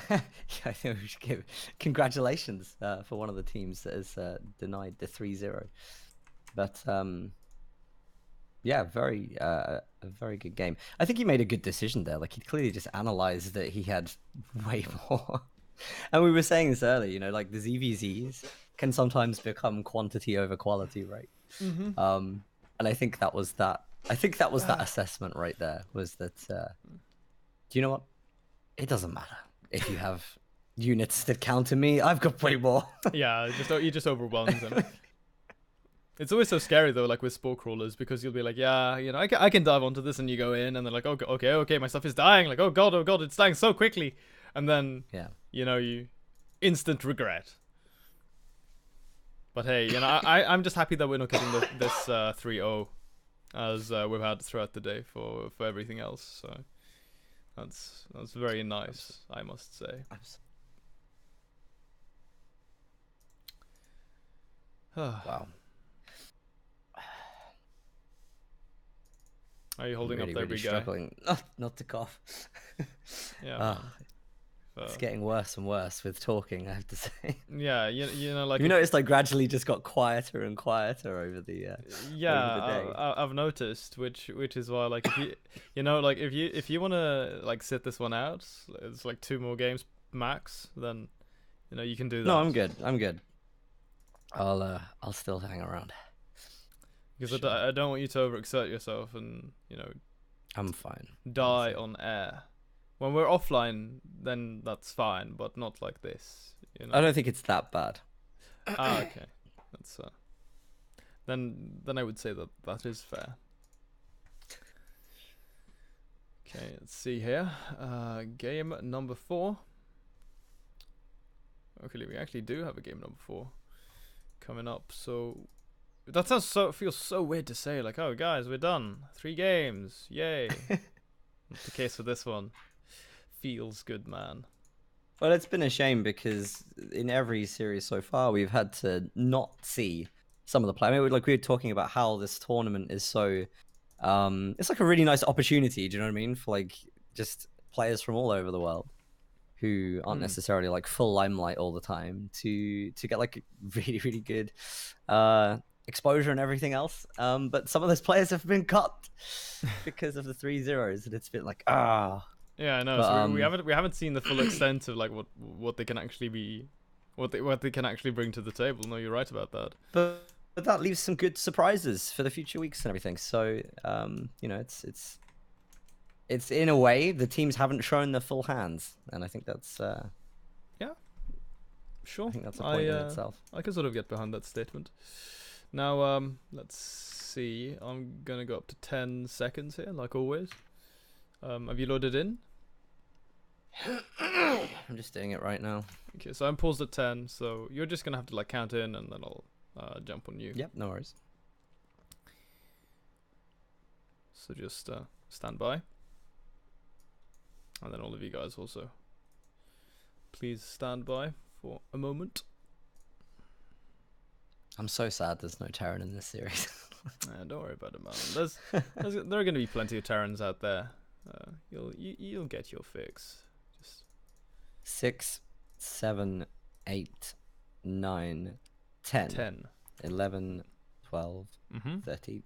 Yeah, I think we should give congratulations for one of the teams that has denied the 3-0. But yeah, a very good game. I think he made a good decision there. Like, he clearly just analyzed that he had way more. And we were saying this earlier, you know, like the ZVZs can sometimes become quantity over quality, right? And I think that was that. I think that was that assessment right there. Was that? Do you know what? It doesn't matter if you have units that counter me. I've got way more. Yeah, you just overwhelmed them. It's always so scary though, like with spore crawlers, because you'll be like, yeah, you know, I can dive onto this, and you go in, and they're like, okay, my stuff is dying. Like, oh god, it's dying so quickly, and then yeah, you know, you instant regret. But hey, you know, I'm just happy that we're not getting this 3-0 as we've had throughout the day for everything else. So that's very nice, I must say. Wow. Are you holding really, up there, really big guy? struggling not to cough. Yeah. It's getting worse and worse with talking, I have to say. Yeah, you know, like you noticed I gradually just got quieter and quieter over the over the day. I've noticed, which is why, like, if you know, like if you want to like sit this one out, it's like 2 more games max, then you know you can do that. No, I'm good. I'll still hang around. Because sure. I don't want you to overexert yourself and, you know, I'm fine. Die on air. When we're offline, then that's fine, but not like this. You know? I don't think it's that bad. Okay. That's then I would say that is fair. Okay, let's see here. Game number 4. Okay, we actually do have a game number 4 coming up, so that feels so weird to say, like, oh guys, we're done. 3 games, yay. Not the case for this one. Feels good, man. Well, it's been a shame because in every series so far, we've had to not see some of the play. I mean, like, we were talking about how this tournament is so, it's like a really nice opportunity. Do you know what I mean? For like just players from all over the world who aren't necessarily like full limelight all the time to get like really, really good exposure and everything else. But some of those players have been cut because of the 3-0s, and it's been like, Yeah, I know. But, so we haven't seen the full extent of like what they can actually be, what they can actually bring to the table. No, you're right about that. But that leaves some good surprises for the future weeks and everything. So you know, it's in a way the teams haven't shown their full hands, and I think that's yeah, sure. I think that's a point in itself. I can sort of get behind that statement. Now let's see. I'm gonna go up to 10 seconds here, like always. Have you loaded in? I'm just doing it right now. Okay, so I'm paused at 10, so you're just gonna have to like count in, and then I'll jump on you. Yep, no worries. So just stand by, and then all of you guys also, please stand by for a moment. I'm so sad there's no Terran in this series. Don't worry about it, man. There are gonna be plenty of Terrans out there. You'll get your fix. Just 6, 7, 8, 9, 10, 11, 12, 13.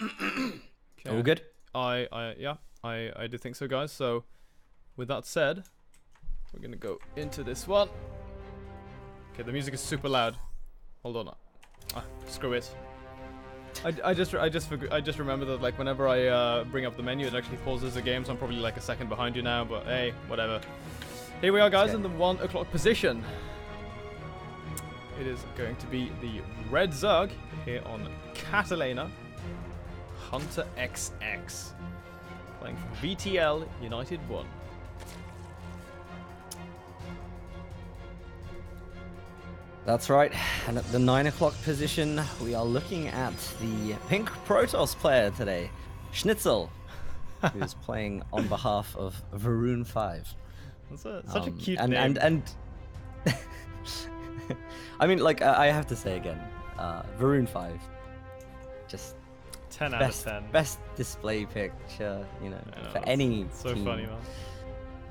Okay. All good? I do think so, guys. So with that said, we're gonna go into this one. Okay, the music is super loud. Hold on. Screw it. I just remember that, like, whenever I bring up the menu, it actually pauses the game, so I'm probably like a second behind you now, but hey, whatever. Here we are, guys, in the 1 o'clock position. It is going to be the Red Zug here on Catalina. Hunter XX. Playing for VTL United 1. That's right, and at the 9 o'clock position, we are looking at the pink Protoss player today, Schnitzel, who is playing on behalf of Varun 5. That's such a cute name. And I mean, like, I have to say again, Varun 5, just 10 out of 10. Best display picture, you know, I for know, any it's so team. funny, man.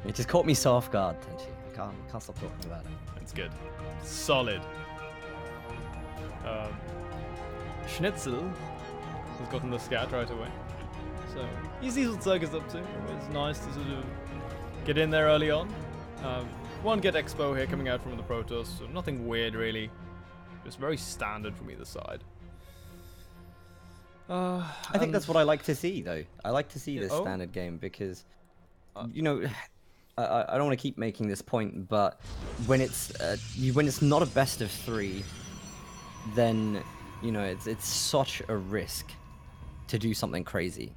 It just caught me so off guard, Tenchi. Can't stop talking about it. It's good. Solid. Schnitzel has gotten the scat right away. So he sees what Zerg is up to. It's nice to sort of get in there early on. One get expo here coming out from the Protoss, so nothing weird really. Just very standard from either side. I think that's what I like to see, though. I like to see this Oh. standard game because, you know, I don't want to keep making this point, but when it's not a best of 3, then you know it's such a risk to do something crazy.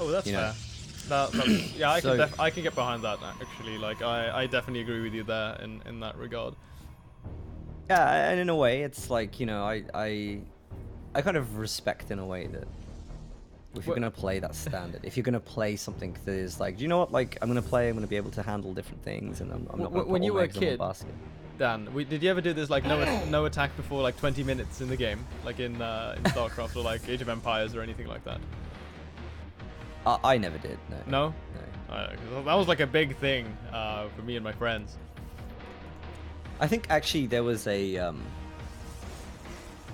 Oh, that's You know. fair. Yeah, I can get behind that actually. Like I definitely agree with you there in that regard. Yeah, and in a way, it's like, you know, I kind of respect in a way that if you're gonna play that standard, if you're gonna play something that is like, do you know what? Like, I'm gonna be able to handle different things, and I'm not gonna When put you all were my a eggs in one kid, basket. Dan, did you ever do this like no attack before like 20 minutes in the game, like in StarCraft or like Age of Empires or anything like that? I never did. No. No? 'Cause that was like a big thing for me and my friends. I think actually there was a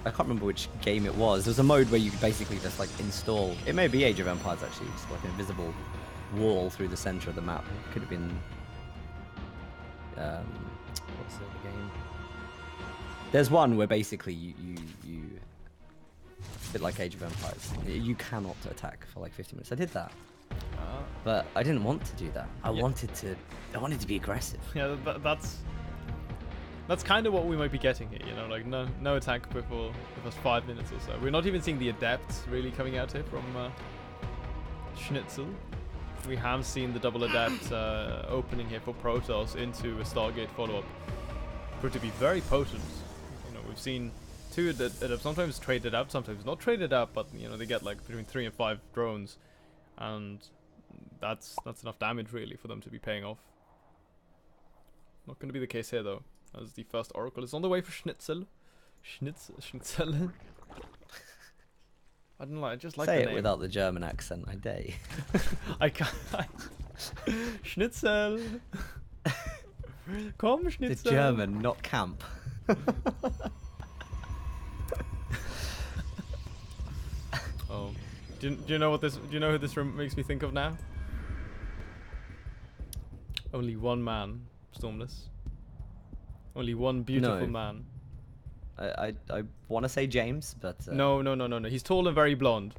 I can't remember which game it was. There was a mode where you could basically just like install. It may be Age of Empires actually, just like an invisible wall through the center of the map. It could have been what's the game? There's one where basically you a bit like Age of Empires. You cannot attack for like 50 minutes. I did that, but I didn't want to do that. I wanted to be aggressive. Yeah, that's kind of what we might be getting here, you know, like no attack before the first 5 minutes or so. We're not even seeing the adepts really coming out here from Schnitzel. We have seen the double adept opening here for Protoss into a Stargate follow-up. Proved to be very potent. You know, we've seen 2 adepts sometimes traded out, sometimes not traded out, but you know they get like between 3 and 5 drones, and that's enough damage really for them to be paying off. Not going to be the case here though, as the first Oracle is on the way for Schnitzel. Schnitzel. I don't know, I just like Say the it name. without the German accent, I dare you. I can't. Schnitzel. Komm, It's Schnitzel. German, not camp. Oh, do you know what this? Do you know who this makes me think of now? Only one man, Stormless. Only one beautiful No. man. I want to say James, but No. He's tall and very blonde.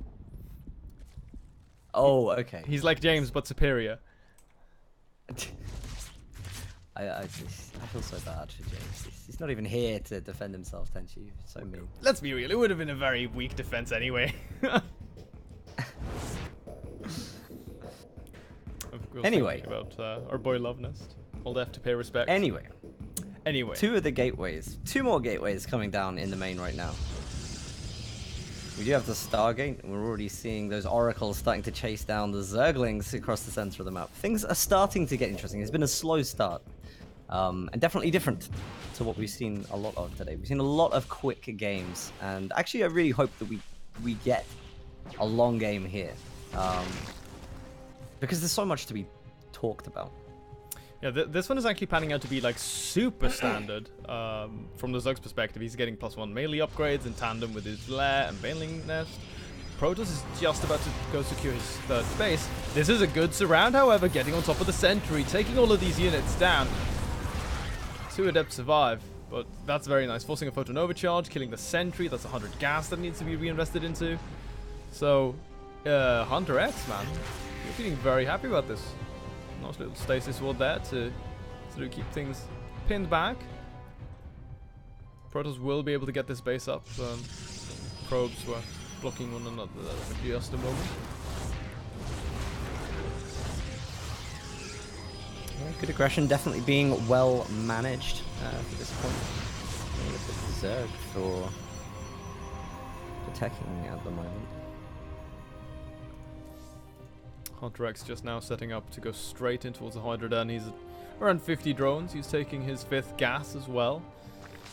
Oh, okay. He's like James but superior. I feel so bad for James. He's not even here to defend himself, Tenchi. So mean. Let's be real, it would have been a very weak defense anyway. Anyway. About our boy Love Nest. All have to pay respect. Anyway, 2 of the gateways. 2 more gateways coming down in the main right now. We do have the Stargate, and we're already seeing those oracles starting to chase down the Zerglings across the center of the map. Things are starting to get interesting. It's been a slow start, and definitely different to what we've seen a lot of today. We've seen a lot of quick games, and actually I really hope that we get a long game here, because there's so much to be talked about. Yeah, this one is actually panning out to be like super standard from the Zug's perspective. He's getting +1 melee upgrades in tandem with his Lair and Baneling Nest. Protoss is just about to go secure his 3rd space. This is a good surround, however, getting on top of the sentry, taking all of these units down. 2 adepts survive, but that's very nice. Forcing a photon overcharge, killing the sentry. That's 100 gas that needs to be reinvested into. So, Hunter X, man, you're feeling very happy about this. Nice little stasis ward there to sort of keep things pinned back. Protoss will be able to get this base up. Probes were blocking one another for just a moment. Yeah, good aggression, definitely being well managed at this point. A little bit Zerg for attacking at the moment. Hunter X just now setting up to go straight in towards the Hydra Den. He's at around 50 drones. He's taking his 5th gas as well.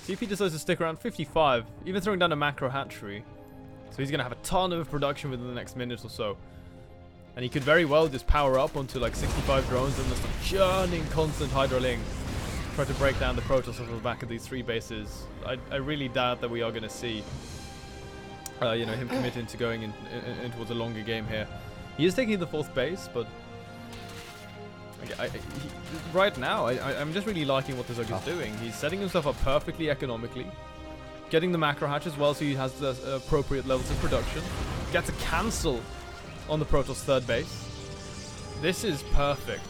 See if he decides to stick around 55, even throwing down a macro hatchery. So he's gonna have a ton of production within the next minute or so. And he could very well just power up onto like 65 drones and just a churning constant hydroling. Try to break down the Protoss off the back of these 3 bases. I really doubt that we are gonna see you know, him committing to going in towards a longer game here. He is taking the 4th base, but right now, I'm just really liking what the Zug is doing. He's setting himself up perfectly economically, getting the macro hatch as well, so he has the appropriate levels of production. Gets a cancel on the Protoss 3rd base. This is perfect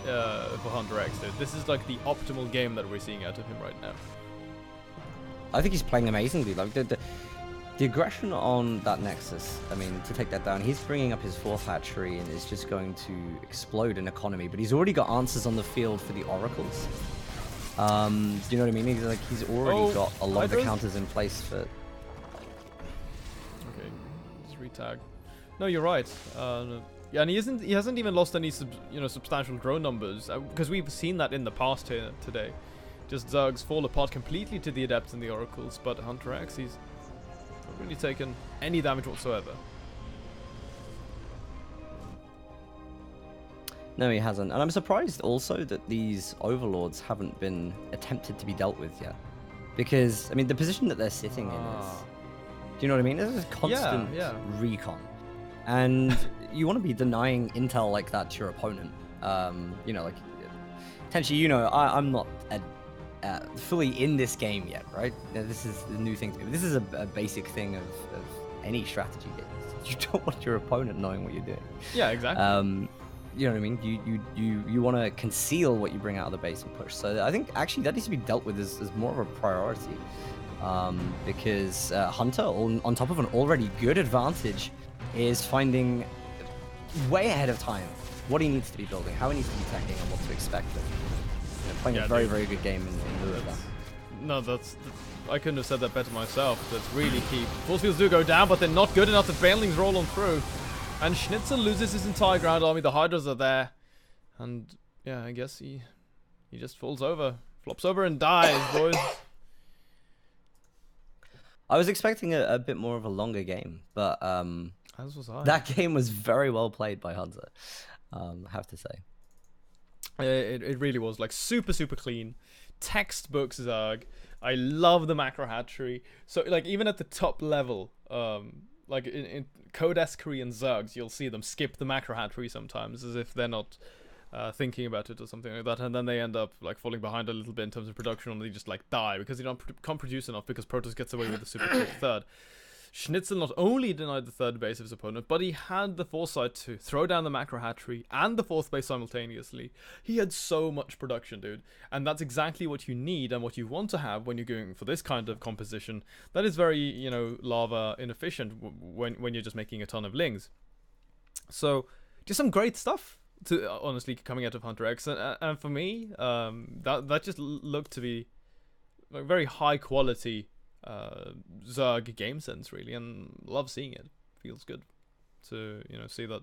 for Hunter X, dude. This is like the optimal game that we're seeing out of him right now. I think he's playing amazingly. Like the aggression on that Nexus, I mean, to take that down, he's bringing up his 4th hatchery and is just going to explode in economy, but he's already got answers on the field for the Oracles. Do you know what I mean? He's already got a lot of the counters in place for... Okay, just retag. No, you're right. Yeah, and he hasn't even lost any substantial drone numbers, because we've seen that in the past here today. Just Zugs fall apart completely to the Adepts and the Oracles, but Hunter X, he's not really taken any damage whatsoever. No, he hasn't. And I'm surprised also that these Overlords haven't been attempted to be dealt with yet. Because, I mean, the position that they're sitting in is... Do you know what I mean? There's a constant recon. And you want to be denying intel like that to your opponent. You know, like... Potentially, you know, I'm not fully in this game yet, right? This is the new thing to me. This is a basic thing of any strategy game. You don't want your opponent knowing what you're doing. Yeah, exactly. You know what I mean? You want to conceal what you bring out of the base and push. So I think actually that needs to be dealt with as more of a priority. Because Hunter, on top of an already good advantage, is finding way ahead of time what he needs to be building, how he needs to be teching, and what to expect. Playing a very, very good game in lieu of that. No, I couldn't have said that better myself. That's really key. Force fields do go down, but they're not good enough. The Banelings roll on through. And Schnitzel loses his entire ground army. The Hydras are there. And, yeah, I guess he just falls over. Flops over and dies, boys. I was expecting a bit more of a longer game, but as was I. That game was very well played by Hunter, I have to say. It really was, like, super, super clean. Textbook Zerg. I love the macro hatchery. So, like, even at the top level, like in Codesk Korean Zergs, you'll see them skip the macro hatchery sometimes, as if they're not thinking about it or something like that, and then they end up like falling behind a little bit in terms of production, and they just like die because they can't produce enough because Protoss gets away with the super quick 3rd. Schnitzel not only denied the 3rd base of his opponent, but he had the foresight to throw down the macro hatchery and the 4th base simultaneously. He had so much production, dude. And that's exactly what you need and what you want to have when you're going for this kind of composition. That is very, you know, lava inefficient when you're just making a ton of lings. So, just some great stuff, to honestly, coming out of Hunter X. And for me, that just looked to be like very high quality Zerg game sense, really, and love seeing it. Feels good to, you know, see that.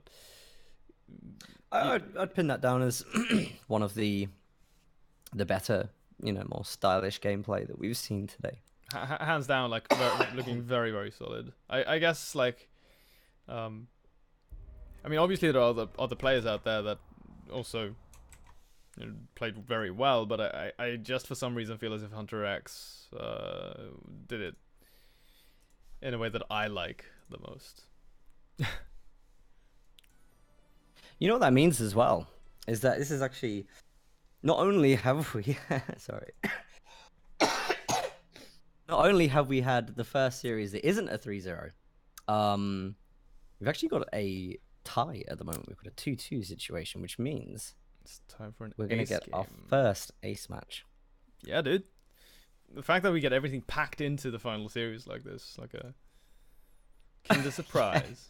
I'd pin that down as one of the better, you know, more stylish gameplay that we've seen today. Hands down, like looking very, very solid. I guess, like, I mean, obviously there are other players out there that also, you know, played very well, but I just for some reason feel as if Hunter X did it in a way that I like the most. You know what that means as well, is that this is actually, not only have we sorry, not only have we had the first series that isn't a 3-0, we've actually got a tie at the moment. We've got a 2-2 situation, which means it's time for we're going to get our first ace match. Yeah, dude. The fact that we get everything packed into the final series like this, like a Kinder Surprise.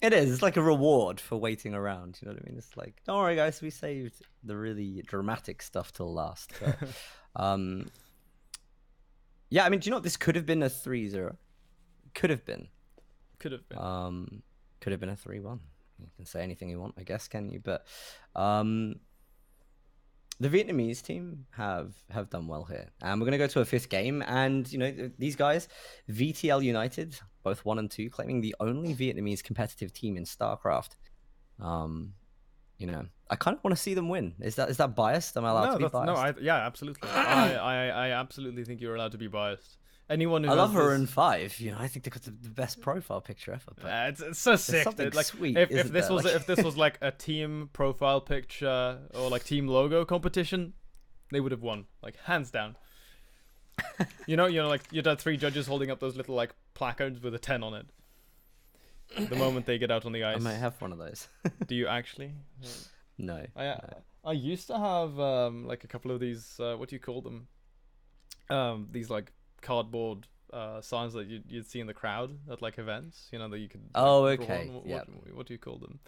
It is. It's like a reward for waiting around. You know what I mean? It's like, don't worry, guys. We saved the really dramatic stuff till last. So, yeah, I mean, do you know what? This could have been a 3-0. Could have been. Could have been. Could have been a 3-1. You can say anything you want, I guess, can you? But the Vietnamese team have done well here, and we're gonna go to a fifth game. And these guys, VTL United, both 1 and 2, claiming the only Vietnamese competitive team in StarCraft. I kind of want to see them win. Is that biased? Am I allowed to be biased? Yeah, absolutely. I absolutely think you're allowed to be biased. Anyone who I love Varun 5. I think they got the best profile picture ever. But it's so sick. Like sweet. If this was like a team profile picture or like team logo competition, they would have won, like hands down. Like you'd have 3 judges holding up those little like placards with a 10 on it. The moment they get out on the ice. I might have one of those. Do you actually? No. I used to have like a couple of these. What do you call them? These like cardboard signs that you'd see in the crowd at like events. That you could. Oh, okay. What do you call them?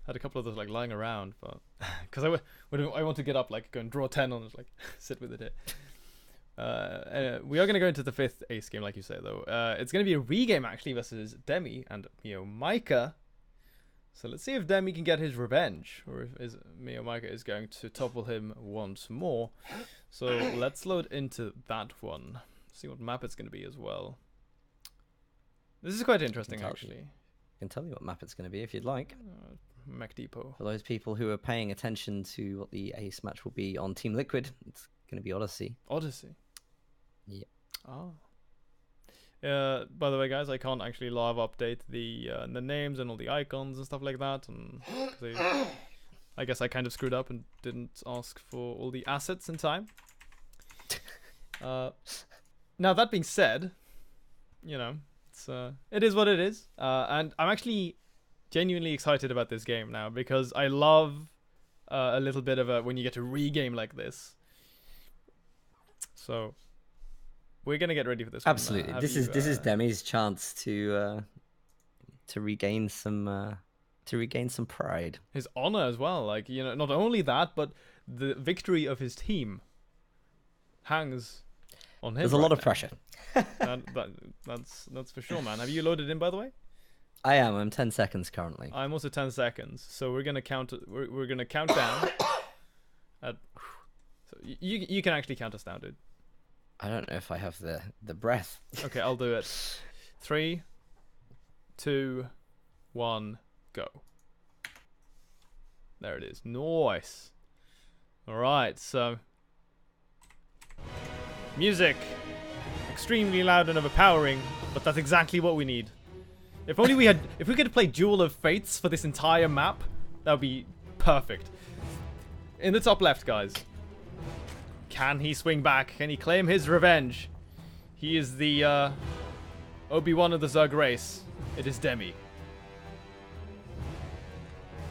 Had a couple of those like lying around, but because I want to get up, like go and draw 10 on it, like sit with it here. We are going to go into the 5th ace game, like you say, though. It's going to be a regame, actually, versus Demi and Mio Micah. So let's see if Demi can get his revenge, or if Mio Micah is going to topple him once more. So let's load into that one. See what map it's going to be as well. This is quite interesting, actually. I can tell you what map it's going to be if you'd like. Mech Depot. For those people who are paying attention to what the ace match will be on Team Liquid, it's going to be Odyssey. Odyssey? Yeah. Oh. By the way, guys, I can't actually live update the names and all the icons and stuff like that, and I guess I kind of screwed up and didn't ask for all the assets in time. Now that being said, it is what it is, and I'm actually genuinely excited about this game now because I love a little bit of when you get to regame like this. So we're gonna get ready for this. Absolutely, this is Demi's chance to regain some pride, his honor as well. Like not only that, but the victory of his team hangs on him. There's a lot of pressure. That's for sure, man. Have you loaded in, by the way? I am. I'm 10 seconds currently. I'm also 10 seconds. So we're gonna count. We're gonna count down. So you can actually count us down, dude. I don't know if I have the breath. Okay, I'll do it. 3, 2, 1, go. There it is. Nice. All right. So music, extremely loud and overpowering, but that's exactly what we need. If we could play Duel of Fates for this entire map, that would be perfect. In the top left, guys. Can he swing back? Can he claim his revenge? He is the Obi-Wan of the Zerg race. It is Demi.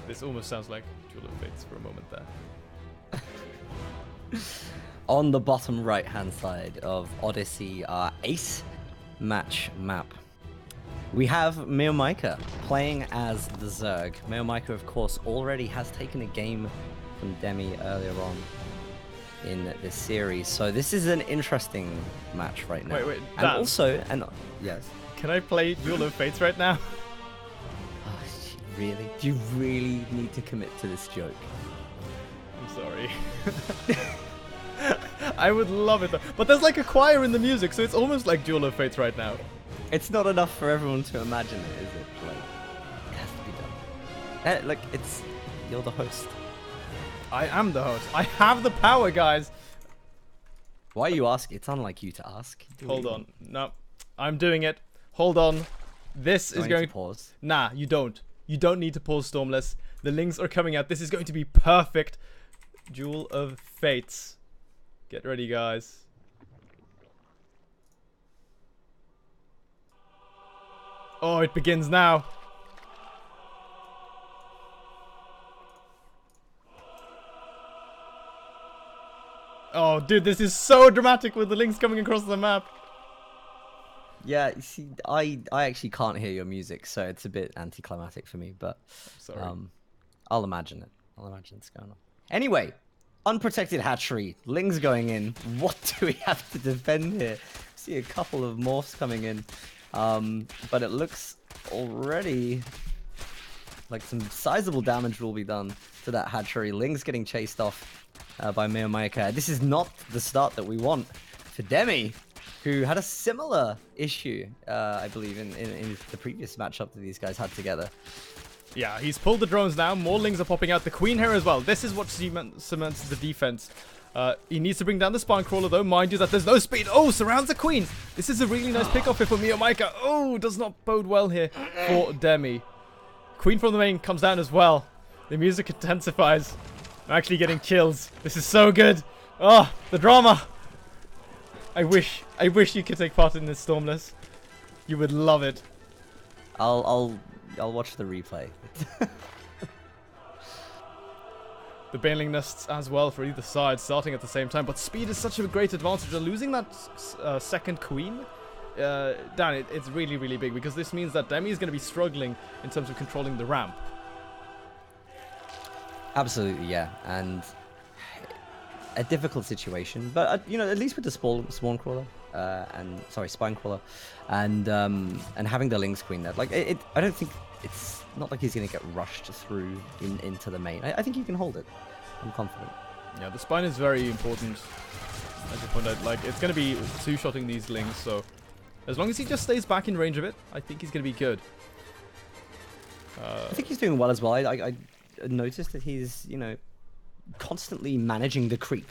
This almost sounds like Duel of Fates for a moment there. On the bottom right-hand side of Odyssey, our ace match map, we have Mio Micah playing as the Zerg. Mio Micah, of course, already has taken a game from Demi earlier on in this series, so this is an interesting match right now. Wait, and yes. Can I play Duel of Fates right now? Oh, really? Do you really need to commit to this joke? I'm sorry. I would love it though. But there's like a choir in the music, so it's almost like Duel of Fates right now. It's not enough for everyone to imagine it, is it? Like, it has to be done. You're the host. I am the host. I have the power, guys. Why are you asking? It's unlike you to ask. Hold on. No, I'm doing it. Hold on. This is going to pause. Nah, you don't. You don't need to pause, Stormless. The links are coming out. This is going to be perfect. Duel of Fates. Get ready, guys. Oh, it begins now. Oh, dude, this is so dramatic with the links coming across the map. Yeah, you see, I actually can't hear your music, so it's a bit anticlimactic for me, but sorry. I'll imagine it. I'll imagine it's going on. Anyway, unprotected hatchery, Ling's going in. What do we have to defend here? See a couple of morphs coming in, but it looks already like some sizable damage will be done to that hatchery. Ling's getting chased off by Miomaika. This is not the start that we want for Demi, who had a similar issue, I believe, in the previous matchup that these guys had together. Yeah, he's pulled the drones now. More lings are popping out. The queen here as well. This is what cements the defense. He needs to bring down the spine crawler, though. Mind you that there's no speed. Oh, surrounds the queen. This is a really nice pick off here for Miomaika. Oh, does not bode well here for Demi. Queen from the main comes down as well. The music intensifies. I'm actually getting chills. This is so good. Oh, the drama. I wish you could take part in this, Stormless. You would love it. I'll watch the replay. The Baneling nests as well for either side, starting at the same time. But speed is such a great advantage. And losing that second queen, Dan, it's really, really big. Because this means that Demi is going to be struggling in terms of controlling the ramp. Absolutely, yeah. And a difficult situation. But, you know, at least with the spawn crawler, spine crawler, and having the Lynx Queen there. Like, I don't think... It's not like he's going to get rushed through into the main. I think he can hold it. I'm confident. Yeah, the spine is very important. As you pointed out, like, it's going to be two-shotting these lings, so as long as he just stays back in range of it, I think he's going to be good. I think he's doing well as well. I noticed that he's, you know, constantly managing the creep,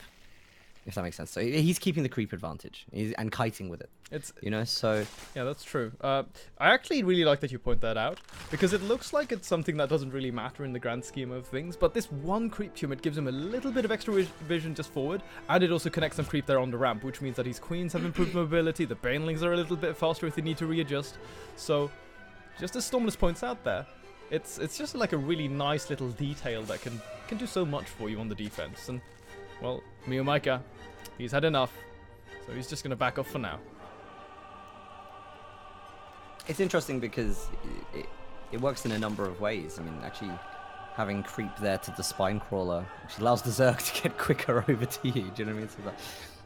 if that makes sense. So he's keeping the creep advantage and kiting with it. It's, you know, so yeah, that's true. I actually really like that you point that out, because it looks like it's something that doesn't really matter in the grand scheme of things, but this one creep tune, it gives him a little bit of extra vision just forward, and it also connects some creep there on the ramp, which means that his queens have improved mobility, the banelings are a little bit faster if they need to readjust. So just as Stormless points out there, it's just like a really nice little detail that can do so much for you on the defense. And well, Miomaika, he's had enough, so he's just going to back off for now. It's interesting because it works in a number of ways. I mean, actually having creep there to the spine crawler actually allows the Zerg to get quicker over to you. Do you know what I mean? So that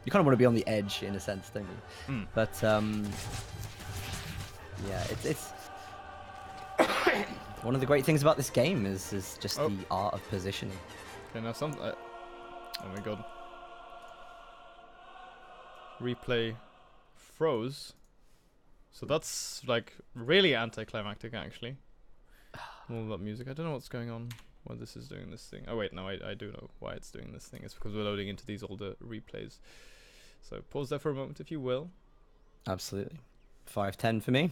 you kind of want to be on the edge in a sense, don't you? Mm. But yeah, it's one of the great things about this game is just the art of positioning. Okay, now oh my god. Replay froze. So that's like really anticlimactic, actually. All that music. I don't know what's going on. Why this is doing this thing. Oh wait, no, I do know why it's doing this thing. It's because we're loading into these older replays. So pause there for a moment, if you will. Absolutely. 5-10 for me.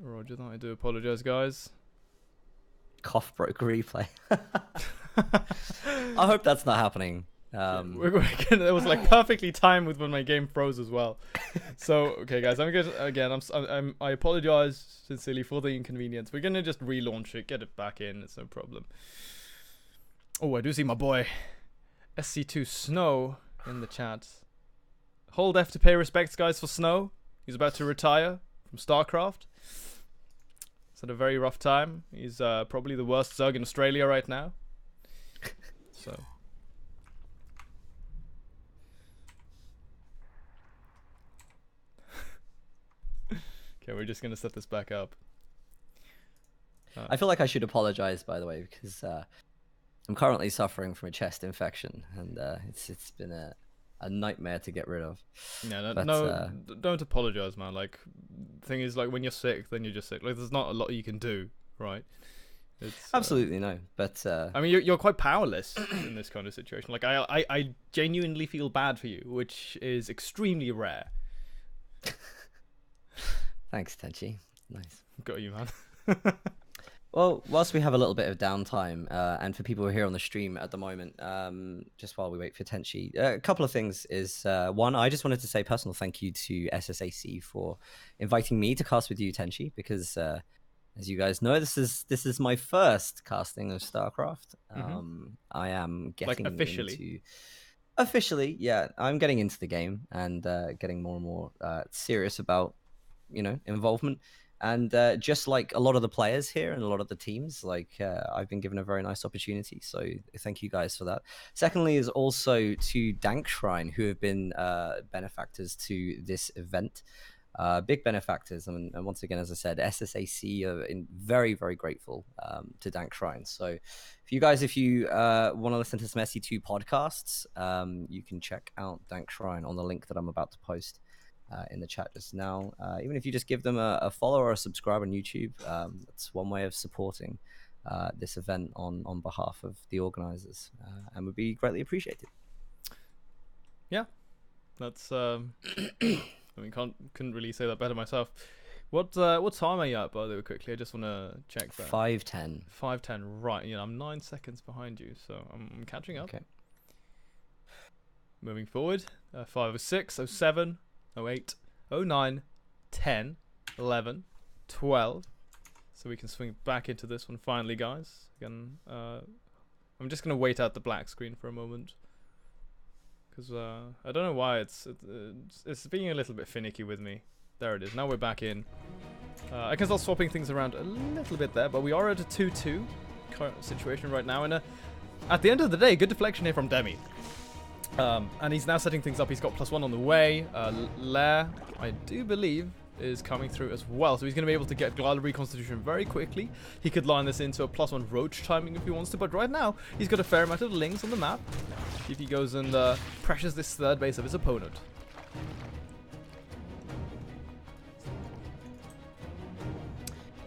Roger that. I do apologize, guys. Cough broke replay. I hope that's not happening. It was like perfectly timed with when my game froze as well. So okay, guys, I'm good again. I apologize sincerely for the inconvenience. We're gonna just relaunch it, get it back in. It's no problem. Oh, I do see my boy SC2 Snow in the chat. Hold F to pay respects, guys, for Snow. He's about to retire from StarCraft. It's had a very rough time. He's probably the worst Zerg in Australia right now. So. Okay, we're just gonna set this back up. I feel like I should apologize, by the way, because I'm currently suffering from a chest infection, and it's been a nightmare to get rid of. Yeah, no, don't apologize, man. Like, the thing is, like, when you're sick, then you're just sick. Like, there's not a lot you can do, right? It's, absolutely no, but I mean, you're quite powerless in this kind of situation. Like, I genuinely feel bad for you, which is extremely rare. Thanks, Tenchi. Nice. Got you, man. Well, whilst we have a little bit of downtime, and for people who are here on the stream at the moment, just while we wait for Tenchi, a couple of things is, one, I just wanted to say personal thank you to SSAC for inviting me to cast with you, Tenchi, because as you guys know, this is my first casting of StarCraft. I am getting officially, yeah, I'm getting into the game and getting more and more serious about, you know, involvement. And just like a lot of the players here and a lot of the teams, like I've been given a very nice opportunity. So thank you guys for that. Secondly is also to Dank Shrine, who have been benefactors to this event. big benefactors. And once again, as I said, SSAC are very, very grateful to Dank Shrine. So if you want to listen to some SE2 podcasts, you can check out Dank Shrine on the link that I'm about to post in the chat just now. Even if you just give them a follow or a subscribe on YouTube, that's one way of supporting this event on behalf of the organizers, and would be greatly appreciated. Yeah, that's I mean, couldn't really say that better myself. What time are you at, by the way? Quickly, I just want to check that. 5:10. 5:10. Right. Yeah, I'm 9 seconds behind you, so I'm catching up. Okay. Moving forward, 5:06, 07, 08, 09, 10, 11, 12. So we can swing back into this one finally, guys. Again, I'm just gonna wait out the black screen for a moment, because I don't know why it's being a little bit finicky with me. There it is. Now we're back in. I can start swapping things around a little bit there, but we are at a 2-2 current situation right now. And at the end of the day, good deflection here from Demi. And he's now setting things up. He's got +1 on the way. Lair, I do believe, is coming through as well. So he's going to be able to get Glider Reconstitution very quickly. He could line this into a +1 Roach timing if he wants to. But right now, he's got a fair amount of Lings on the map. If he goes and pressures this third base of his opponent.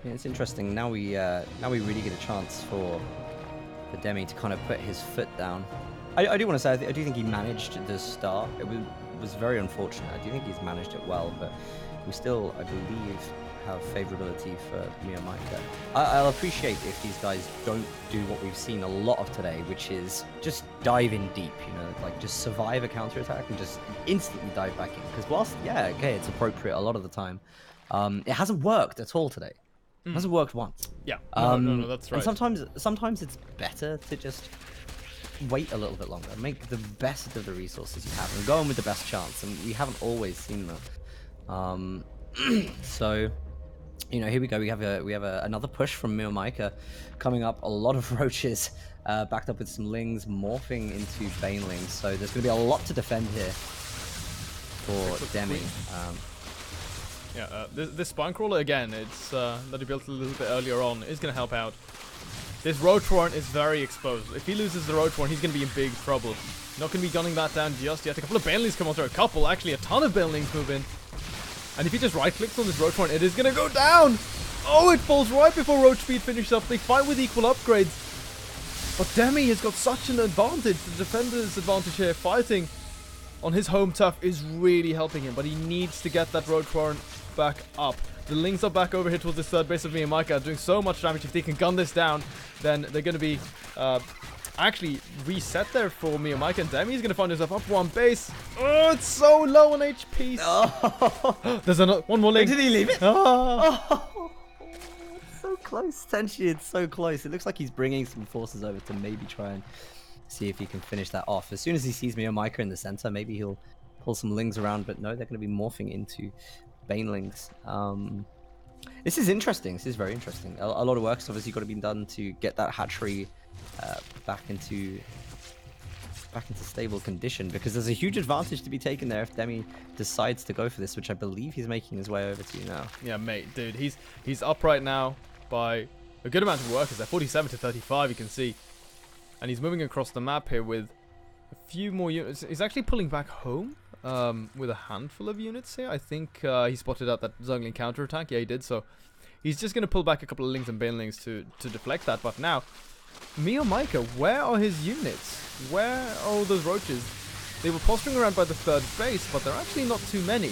Yeah, it's interesting. Now we really get a chance for Demi to kind of put his foot down. I do want to say I do think he managed the start. It was very unfortunate. I do think he's managed it well, but we still, I believe, have favorability for Miyamika. I'll appreciate if these guys don't do what we've seen a lot of today, which is just dive in deep, you know, like just survive a counterattack and just instantly dive back in. Because whilst, yeah, okay, it's appropriate a lot of the time, it hasn't worked at all today. It hasn't worked once. Yeah, no, that's right. And sometimes it's better to just wait a little bit longer, make the best of the resources you have, and go in with the best chance. And we haven't always seen that. So, you know, here we go. We have another push from Miyamika coming up. A lot of roaches, backed up with some lings, morphing into banelings. So there's going to be a lot to defend here for Demi. Yeah, this spine crawler again, it's that he built a little bit earlier on, is going to help out. This Roach Warren is very exposed. If he loses the Roach Warren, he's going to be in big trouble. Not going to be gunning that down just yet. A couple of Banelings come on through. Actually a ton of Banelings move in. And if he just right-clicks on this Roach Warren, it is going to go down! Oh, it falls right before Roach Speed finishes up. They fight with equal upgrades. But Demi has got such an advantage. The defender's advantage here, fighting on his home turf, is really helping him. But he needs to get that Roach Warren back up. The Lings are back over here towards this third base of Miyamika, doing so much damage. If they can gun this down, then they're going to be actually reset there for Miyamika, and Demi is going to find himself up one base. Oh, it's so low on HP. Oh. There's one more Ling. Did he leave it? Oh. It's so close. Tenshi, it's so close. It looks like he's bringing some forces over to maybe try and see if he can finish that off. As soon as he sees Miyamika in the center, maybe he'll pull some Lings around, but no, they're going to be morphing into Banelings. This is interesting. This is very interesting. A lot of work's obviously got to be done to get that hatchery back into stable condition, because there's a huge advantage to be taken there if Demi decides to go for this, which I believe he's making his way over to you now. Yeah, mate, dude, he's up right now by a good amount of workers there, 47 to 35, you can see, and he's moving across the map here with a few more units. He's actually pulling back home. With a handful of units here. I think he spotted out that Zungling counterattack. Yeah, he did. So he's just going to pull back a couple of Lings and Banelings to deflect that. But now, Miyamika, where are his units? Where are all those roaches? They were posturing around by the third base, but they're actually not too many.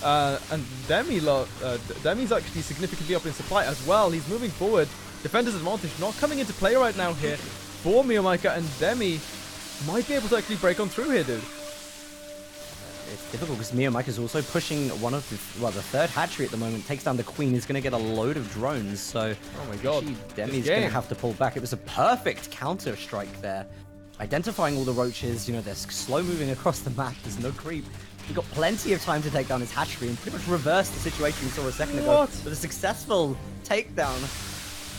And Demi's actually significantly up in supply as well. He's moving forward. Defender's advantage not coming into play right now here for Miyamika, and Demi might be able to actually break on through here, dude. It's difficult because Miyamika is also pushing the third hatchery at the moment. Takes down the queen. Is going to get a load of drones. So, oh my god, Demi's going to have to pull back. It was a perfect counter strike there, identifying all the roaches. You know, they're slow moving across the map. There's no creep. He got plenty of time to take down his hatchery and pretty much reverse the situation we saw a second ago with a successful takedown.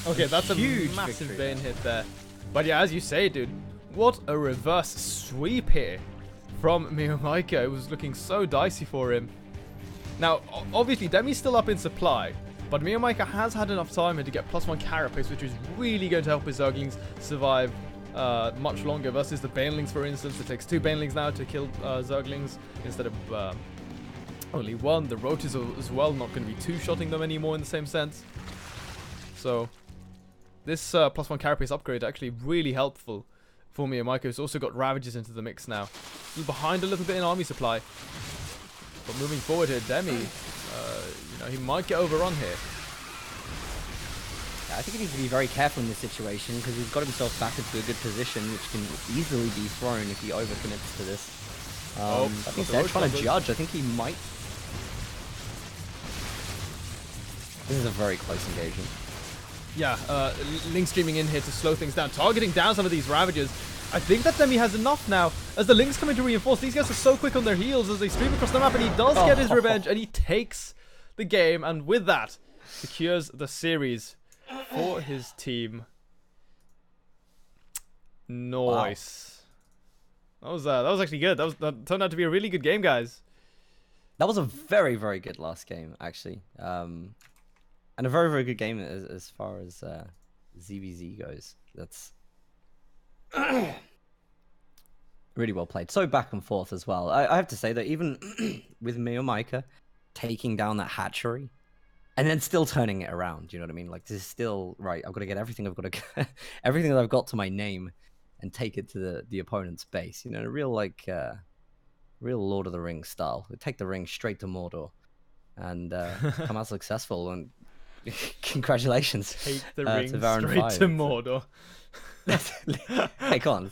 Okay, that's a huge massive Bane hit there. But yeah, as you say, dude, what a reverse sweep here from Miyamika. It was looking so dicey for him. Now, obviously, Demi's still up in supply, but Miyamaika has had enough time to get +1 carapace, which is really going to help his Zerglings survive much longer versus the Banelings, for instance. It takes 2 Banelings now to kill Zerglings instead of only 1. The Roach is as well not going to be 2-shotting them anymore in the same sense. So this +1 carapace upgrade actually really helpful for Miyamaika, who's also got Ravages into the mix now. Still behind a little bit in army supply, but moving forward here, Demi, you know, he might get overrun here. Yeah, I think he needs to be very careful in this situation because he's got himself back into a good position, which can easily be thrown if he overcommits to this. I think they're trying to judge. I think he might. This is a very close engagement. Yeah, Link streaming in here to slow things down, targeting down some of these Ravages. I think that Demi has enough now, as the Link's coming to reinforce. These guys are so quick on their heels as they stream across the map, and he does get his revenge, and he takes the game, and with that, secures the series for his team. Nice. Wow. That was actually good. That turned out to be a really good game, guys. That was a very, very good last game, actually. And a very, very good game as far as ZVZ goes. That's really well played. So back and forth as well. I have to say that even with Miyamaika taking down that hatchery and then still turning it around, you know what I mean? Like, this is still right. I've got to get everything I've got to get, everything that I've got to my name and take it to the opponent's base. You know, a real like real Lord of the Rings style. We take the ring straight to Mordor and come out successful. And congratulations. Take the ring to Varun straight 5. to Mordor. Hey, come on.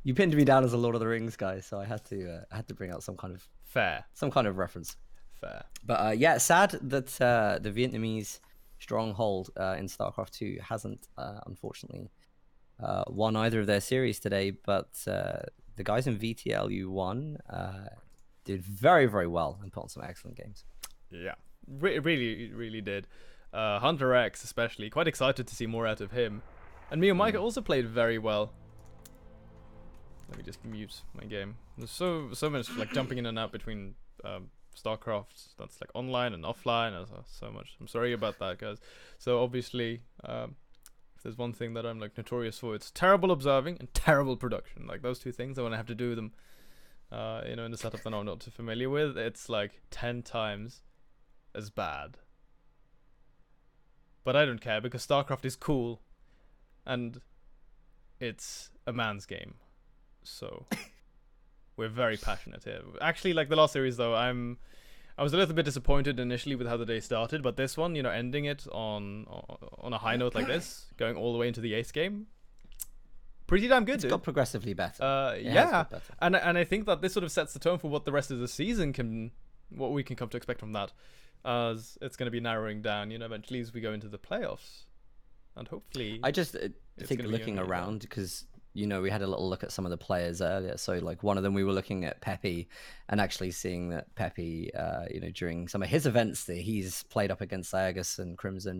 You pinned me down as a Lord of the Rings guy, so I had to bring out some kind of reference. Fair. But yeah, sad that the Vietnamese stronghold in StarCraft 2 hasn't unfortunately won either of their series today. But the guys in VTLU 1 did very, very well and put on some excellent games. Yeah, really did. Hunter X especially, quite excited to see more out of him. And Miyamaika also played very well. Let me just mute my game. There's so much like jumping in and out between StarCraft. That's like online and offline. So much. I'm sorry about that, guys. So obviously, if there's one thing that I'm like notorious for, it's terrible observing and terrible production. Like those two things, when I have to do them, you know, in the setup that I'm not too familiar with, it's like 10 times as bad. But I don't care because StarCraft is cool, and it's a man's game. So we're very passionate here. Actually, like the last series though, I was a little bit disappointed initially with how the day started, but this one, you know, ending it on a high note like this, going all the way into the ace game, pretty damn good. It's got progressively better. Yeah, and I think that this sort of sets the tone for what the rest of the season what we can come to expect from that, as it's going to be narrowing down, you know, eventually as we go into the playoffs, and hopefully. I just think looking around because, you know, we had a little look at some of the players earlier. So like one of them, we were looking at Pepe and actually seeing that Pepe, you know, during some of his events that he's played up against Sayagas and Crimson